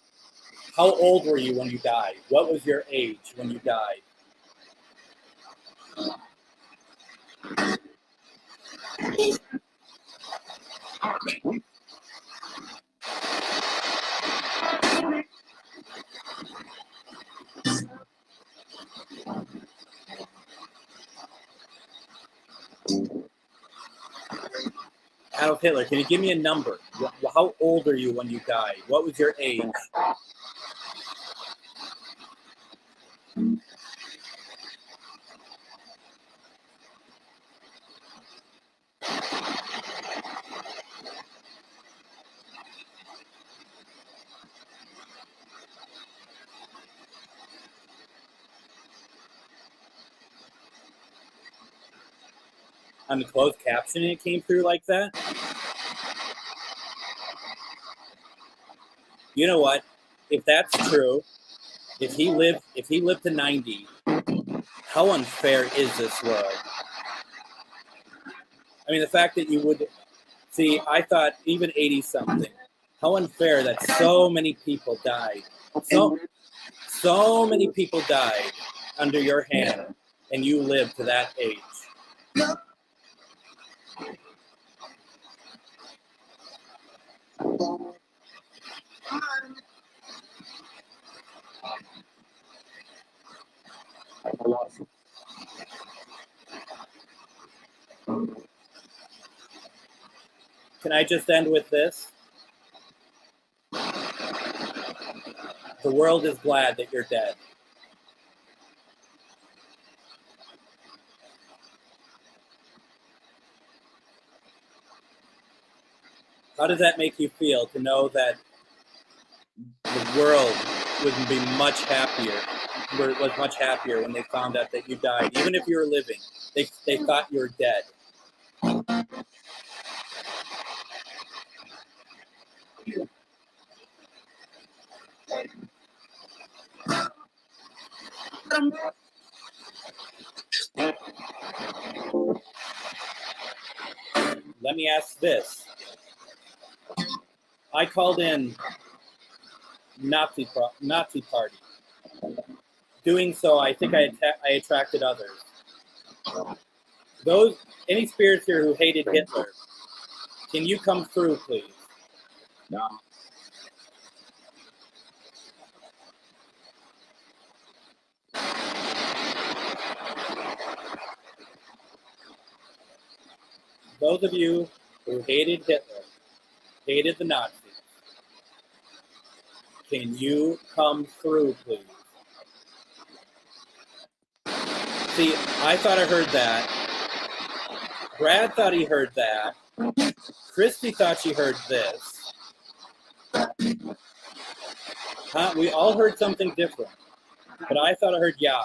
how old were you when you died? What was your age when you died? Adolf Hitler, can you give me a number? How old are you when you died? What was your age? On the closed caption, it came through like that? You know what? If that's true, if he lived to 90, how unfair is this world? I mean, the fact that you would see, I thought even 80 something. How unfair that so many people died. So many people died under your hand, and you lived to that age. Can I just end with this? The world is glad that you're dead. How does that make you feel to know that the world would be much happier, was much happier when they found out that you died? Even if you were living, they thought you were dead. Let me ask this. I called in Nazi party. Doing so, I think I attracted others. Any spirits here who hated Hitler, can you come through, please? No. Those of you who hated Hitler, hated the Nazis, can you come through, please? See, I thought I heard that. Brad thought he heard that. Christy thought she heard this. Huh? We all heard something different. But I thought I heard yeah.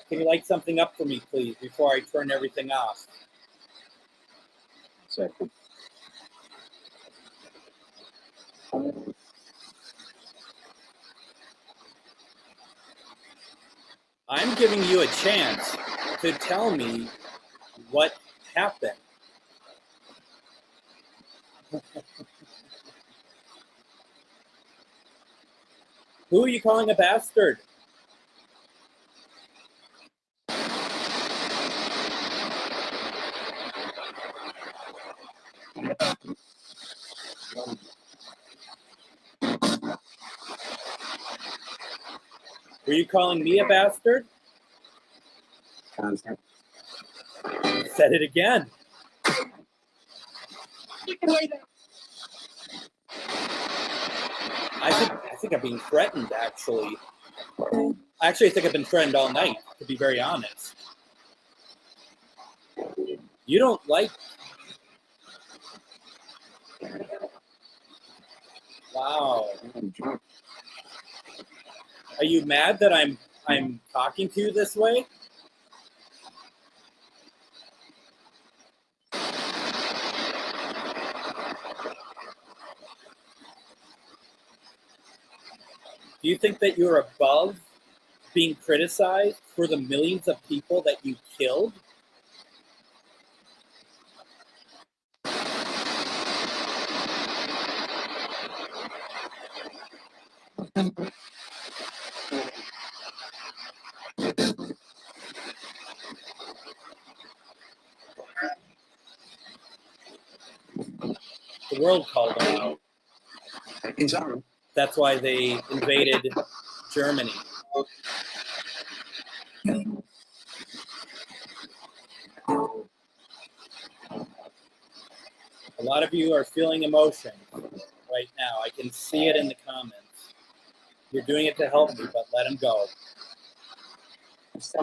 Can you light something up for me, please, before I turn everything off? Second. I'm giving you a chance to tell me what happened. Who are you calling a bastard? Were you calling me a bastard? Contact. Said it again. I think I'm being threatened, actually. Actually, I think I've been threatened all night, to be very honest. You don't like... Wow. Are you mad that I'm talking to you this way? Do you think that you're above being criticized for the millions of people that you killed? The world called them out. That's why they invaded Germany. A lot of you are feeling emotion right now. I can see it in the comments. You're doing it to help me, but let them go. Just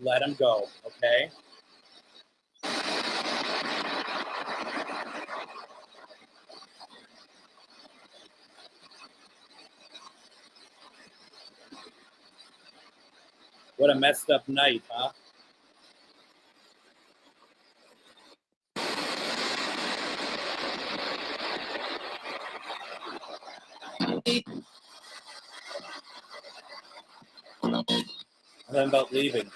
let them go, okay? What a messed up night, huh? I'm about leaving.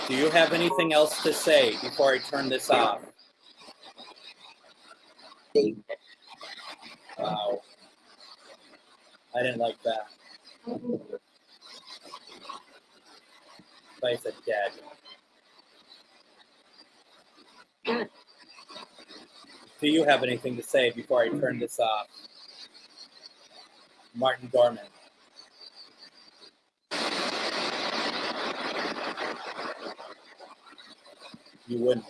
Do you have anything else to say before I turn this off? Wow. I didn't like that. Place it dead. Do you have anything to say before I turn this off? Martin Gorman. You wouldn't.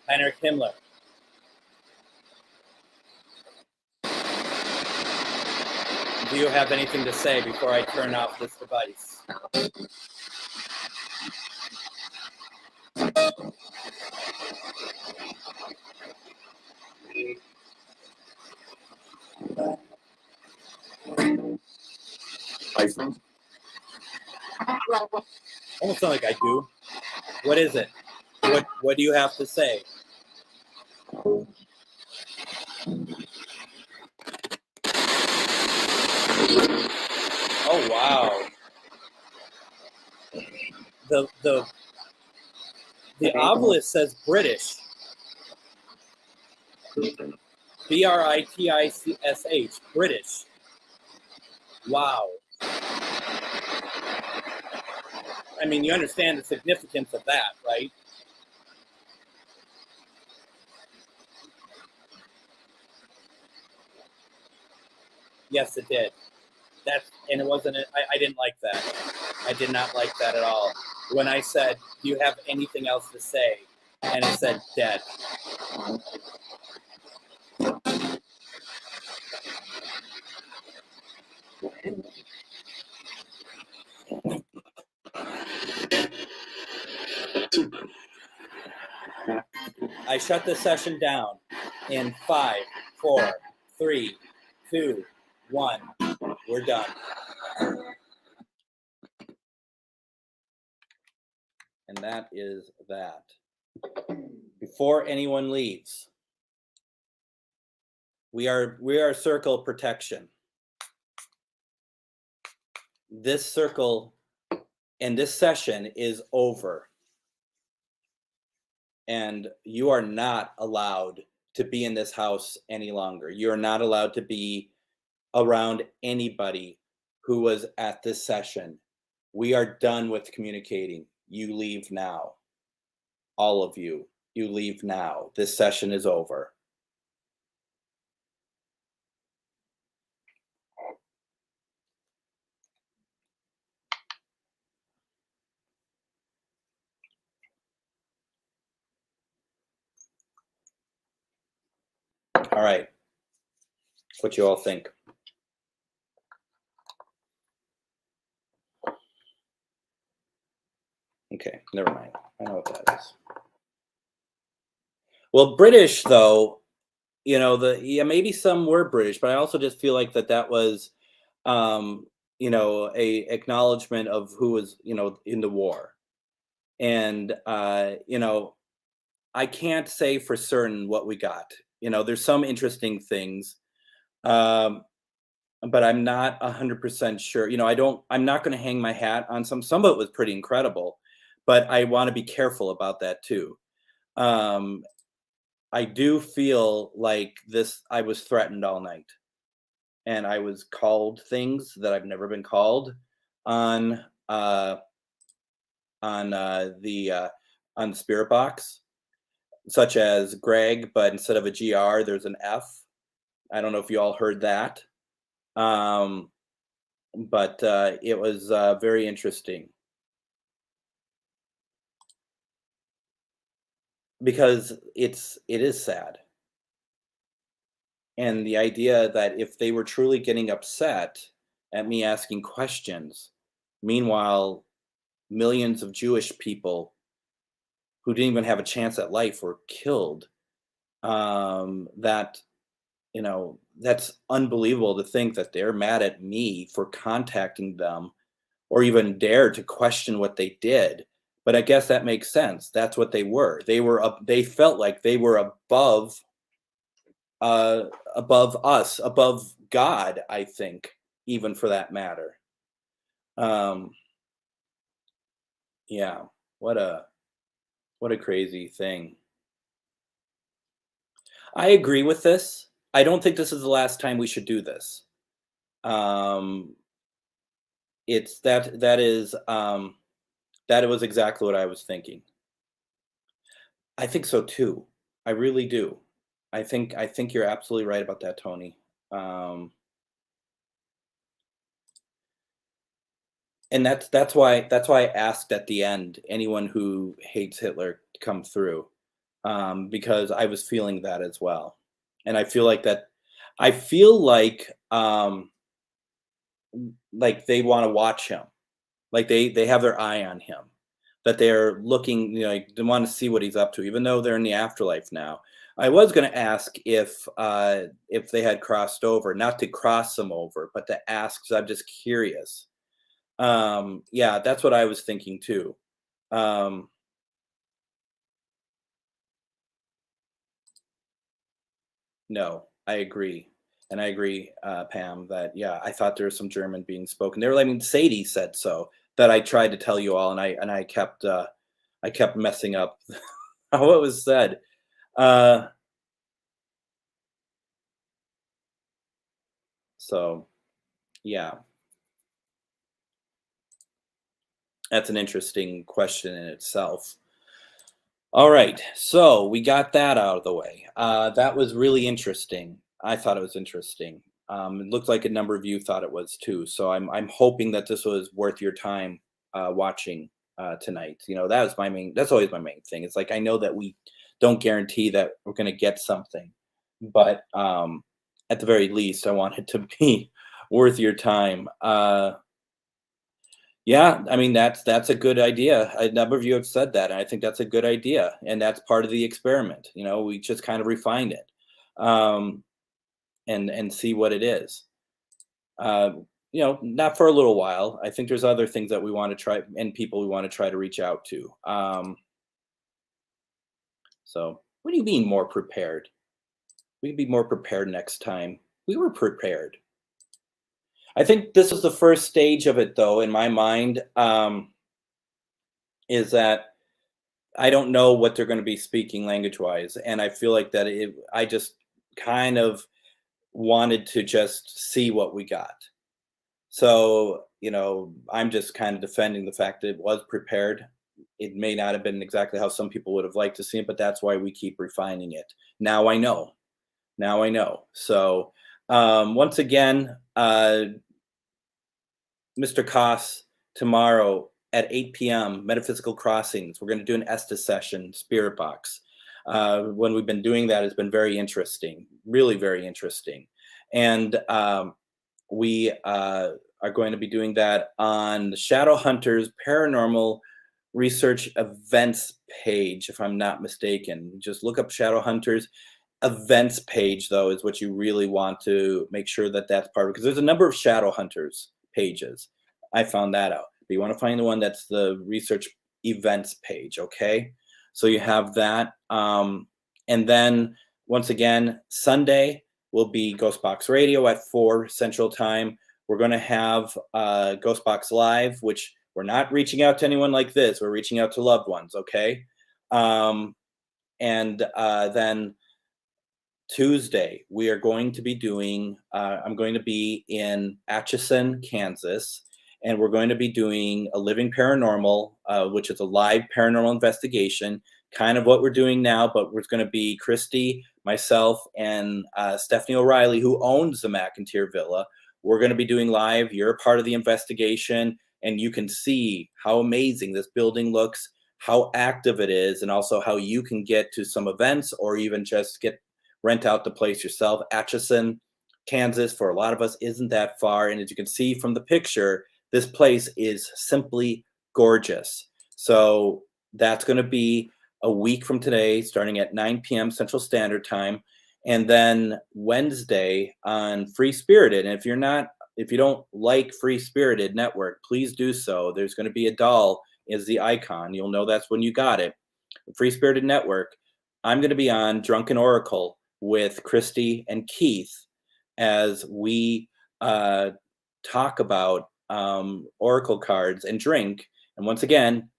Heinrich Himmler. Do you have anything to say before I turn off this device? Almost sound like I do. What is it? What do you have to say? Oh wow. The obelisk says British. British. British. Wow. I mean, you understand the significance of that, right? Yes, it did. And it wasn't. I didn't like that. I did not like that at all. When I said, "Do you have anything else to say?" and it said "dead." I shut the session down in 5, 4, 3, 2, 1. We're done. And that is that. Before anyone leaves, we are circle protection. This circle and this session is over. And you are not allowed to be in this house any longer. You are not allowed to be around anybody who was at this session. We are done with communicating. You leave now. All of you, you leave now. This session is over. All right. What you all think? Okay, never mind. I know what that is. Well, British though, maybe some were British, but I also just feel like that was a acknowledgement of who was, in the war. And I can't say for certain what we got. There's some interesting things. But I'm not 100% sure. I'm not going to hang my hat on some of it was pretty incredible, but I want to be careful about that too. I do feel like I was threatened all night, and I was called things that I've never been called on the Spirit Box, such as Greg, but instead of a GR, there's an F. I don't know if you all heard that. But it was very interesting because it is sad. And the idea that if they were truly getting upset at me asking questions, meanwhile, millions of Jewish people who didn't even have a chance at life were killed, that's unbelievable to think that they're mad at me for contacting them or even dare to question what they did. But I guess that makes sense. That's what they were. They felt like they were above us, above God, I think, even for that matter. Yeah, what a crazy thing. I agree with this. I don't think this is the last time we should do this. It's that was exactly what I was thinking. I think so too. I really do. I think you're absolutely right about that, Tony. And that's why I asked at the end anyone who hates Hitler to come through, because I was feeling that as well, and I feel like that. I feel like they want to watch him, like they have their eye on him, that they're looking, like they want to see what he's up to, even though they're in the afterlife now. I was going to ask if they had crossed over, not to cross them over, but to ask, because I'm just curious. Yeah, that's what I was thinking too. No, I agree. And I agree, Pam, that, yeah, I thought there was some German being spoken there. I mean, Sadie said so, that I tried to tell you all, and I kept messing up how it was said. So yeah, that's an interesting question in itself. All right, so we got that out of the way. That was really interesting. I thought it was interesting. It looked like a number of you thought it was too. So I'm hoping that this was worth your time watching tonight. That was that's always my main thing. It's like, I know that we don't guarantee that we're going to get something, but at the very least, I want it to be worth your time. Yeah, I mean that's a good idea. A number of you have said that, and I think that's a good idea, and that's part of the experiment. We just kind of refine it, um, and see what it is. Uh, not for a little while. I think there's other things that we want to try, and people we want to try to reach out to. So, what do you mean more prepared? We can be more prepared next time. We were prepared. I think this is the first stage of it, though, in my mind, is that I don't know what they're going to be speaking language wise. And I feel like I just kind of wanted to just see what we got. So, I'm just kind of defending the fact that it was prepared. It may not have been exactly how some people would have liked to see it, but that's why we keep refining it. Now I know. Now I know. So, once again, Mr. Koss, tomorrow at 8 p.m., Metaphysical Crossings. We're going to do an Estes session, Spirit Box. When we've been doing that, it's been very interesting, really very interesting. And we are going to be doing that on the Shadow Hunters Paranormal Research Events page, if I'm not mistaken. Just look up Shadow Hunters events page, though, is what you really want to make sure that that's part of it, because there's a number of Shadow Hunters pages. I found that out. But you want to find the one that's the research events page, okay? So you have that. And then once again, Sunday will be GhostBox Radio at 4 Central Time. We're going to have GhostBox Live, which we're not reaching out to anyone like this. We're reaching out to loved ones, okay? And then Tuesday, we are going to be doing, I'm going to be in Atchison, Kansas, and we're going to be doing a Living Paranormal, which is a live paranormal investigation, kind of what we're doing now, but we're going to be Christy, myself, and Stephanie O'Reilly, who owns the McIntyre Villa. We're going to be doing live. You're a part of the investigation, and you can see how amazing this building looks, how active it is, and also how you can get to some events or even just rent out the place yourself. Atchison, Kansas, for a lot of us, isn't that far. And as you can see from the picture, this place is simply gorgeous. So that's going to be a week from today, starting at 9 p.m. Central Standard Time. And then Wednesday on Free Spirited. And if you don't like Free Spirited Network, please do so. There's going to be a doll as the icon. You'll know that's when you got it. Free Spirited Network. I'm going to be on Drunken Oracle with Christy and Keith as we talk about Oracle cards and drink. And once again,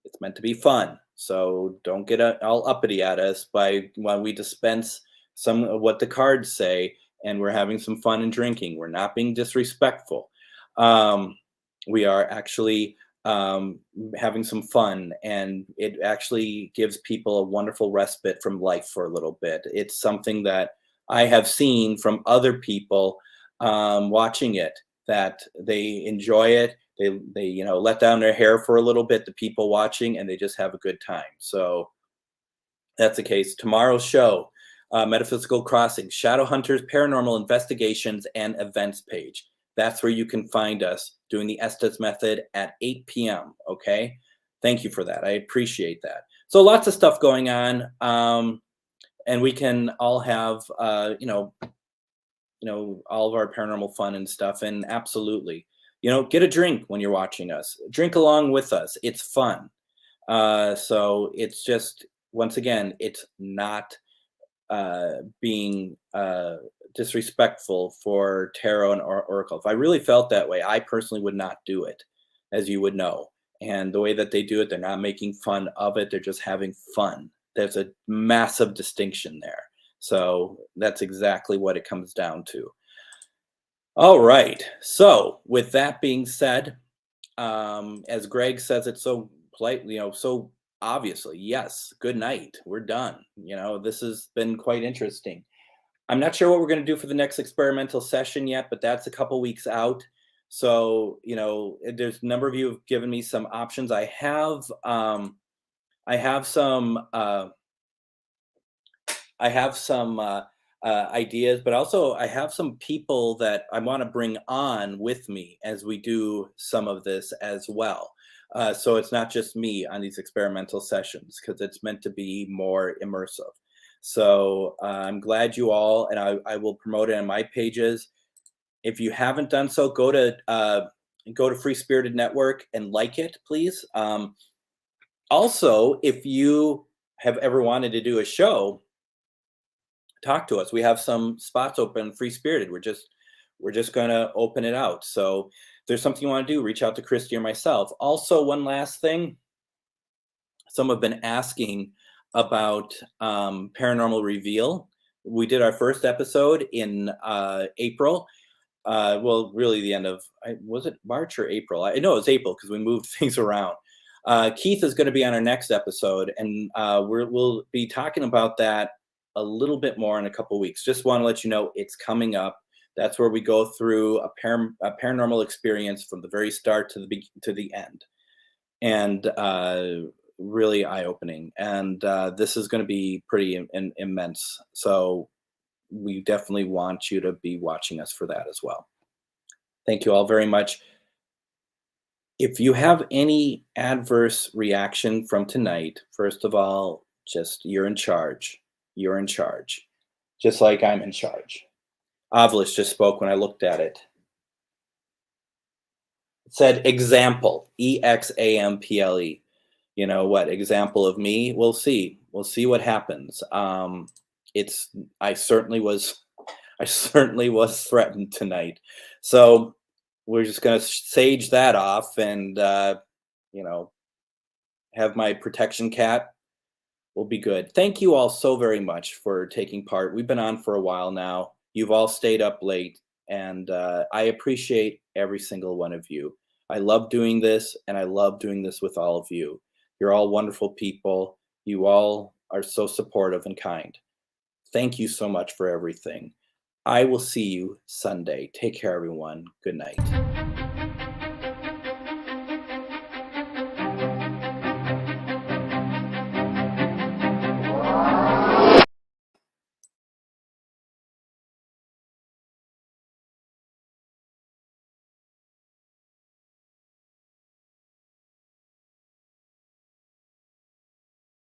it's meant to be fun. So don't get all uppity at us while we dispense some of what the cards say, and we're having some fun and drinking. We're not being disrespectful. We are actually having some fun, and it actually gives people a wonderful respite from life for a little bit. It's something that I have seen from other people watching it, that they enjoy it. They let down their hair for a little bit, the people watching, and they just have a good time. So that's the case. Tomorrow's show, Metaphysical Crossing, Shadow Hunters, Paranormal Investigations, and Events page. That's where you can find us doing the Estes method at 8 p.m. Okay. Thank you for that. I appreciate that. So lots of stuff going on. And we can all have, all of our paranormal fun and stuff. And absolutely, get a drink when you're watching us. Drink along with us. It's fun. So it's just, once again, it's not being disrespectful for tarot and oracle. If I really felt that way, I personally would not do it, as you would know. And the way that they do it, they're not making fun of it. They're just having fun. There's a massive distinction there. So that's exactly what it comes down to. All right. So with that being said, as Greg says it so politely, so obviously, yes, good night. We're done. This has been quite interesting. I'm not sure what we're going to do for the next experimental session yet, but that's a couple weeks out. So, there's a number of you have given me some options. I have some ideas, but also I have some people that I want to bring on with me as we do some of this as well. So it's not just me on these experimental sessions because it's meant to be more immersive. So I'm glad you all, and I will promote it on my pages. If you haven't done so, go to Free Spirited Network and like it, please. Also, if you have ever wanted to do a show, talk to us. We have some spots open, Free Spirited. We're just going to open it out. So if there's something you want to do, reach out to Christy or myself. Also, one last thing, some have been asking about Paranormal Reveal. We did our first episode in April. Well, really the end of, was it March or April? I know it's April because we moved things around. Keith is going to be on our next episode, and we'll be talking about that a little bit more in a couple weeks. Just want to let you know it's coming up. That's where we go through a paranormal experience from the very start to the end, and really eye-opening. And this is going to be pretty immense. So we definitely want you to be watching us for that as well. Thank you all very much. If you have any adverse reaction from tonight, first of all, just you're in charge. You're in charge. Just like I'm in charge. Ovilus just spoke when I looked at it. It said example, EXAMPLE. You know what? Example of me? We'll see. We'll see what happens. I certainly was threatened tonight. So we're just going to sage that off and, have my protection cat. We'll be good. Thank you all so very much for taking part. We've been on for a while now. You've all stayed up late, and I appreciate every single one of you. I love doing this, and I love doing this with all of you. You're all wonderful people. You all are so supportive and kind. Thank you so much for everything. I will see you Sunday. Take care, everyone. Good night.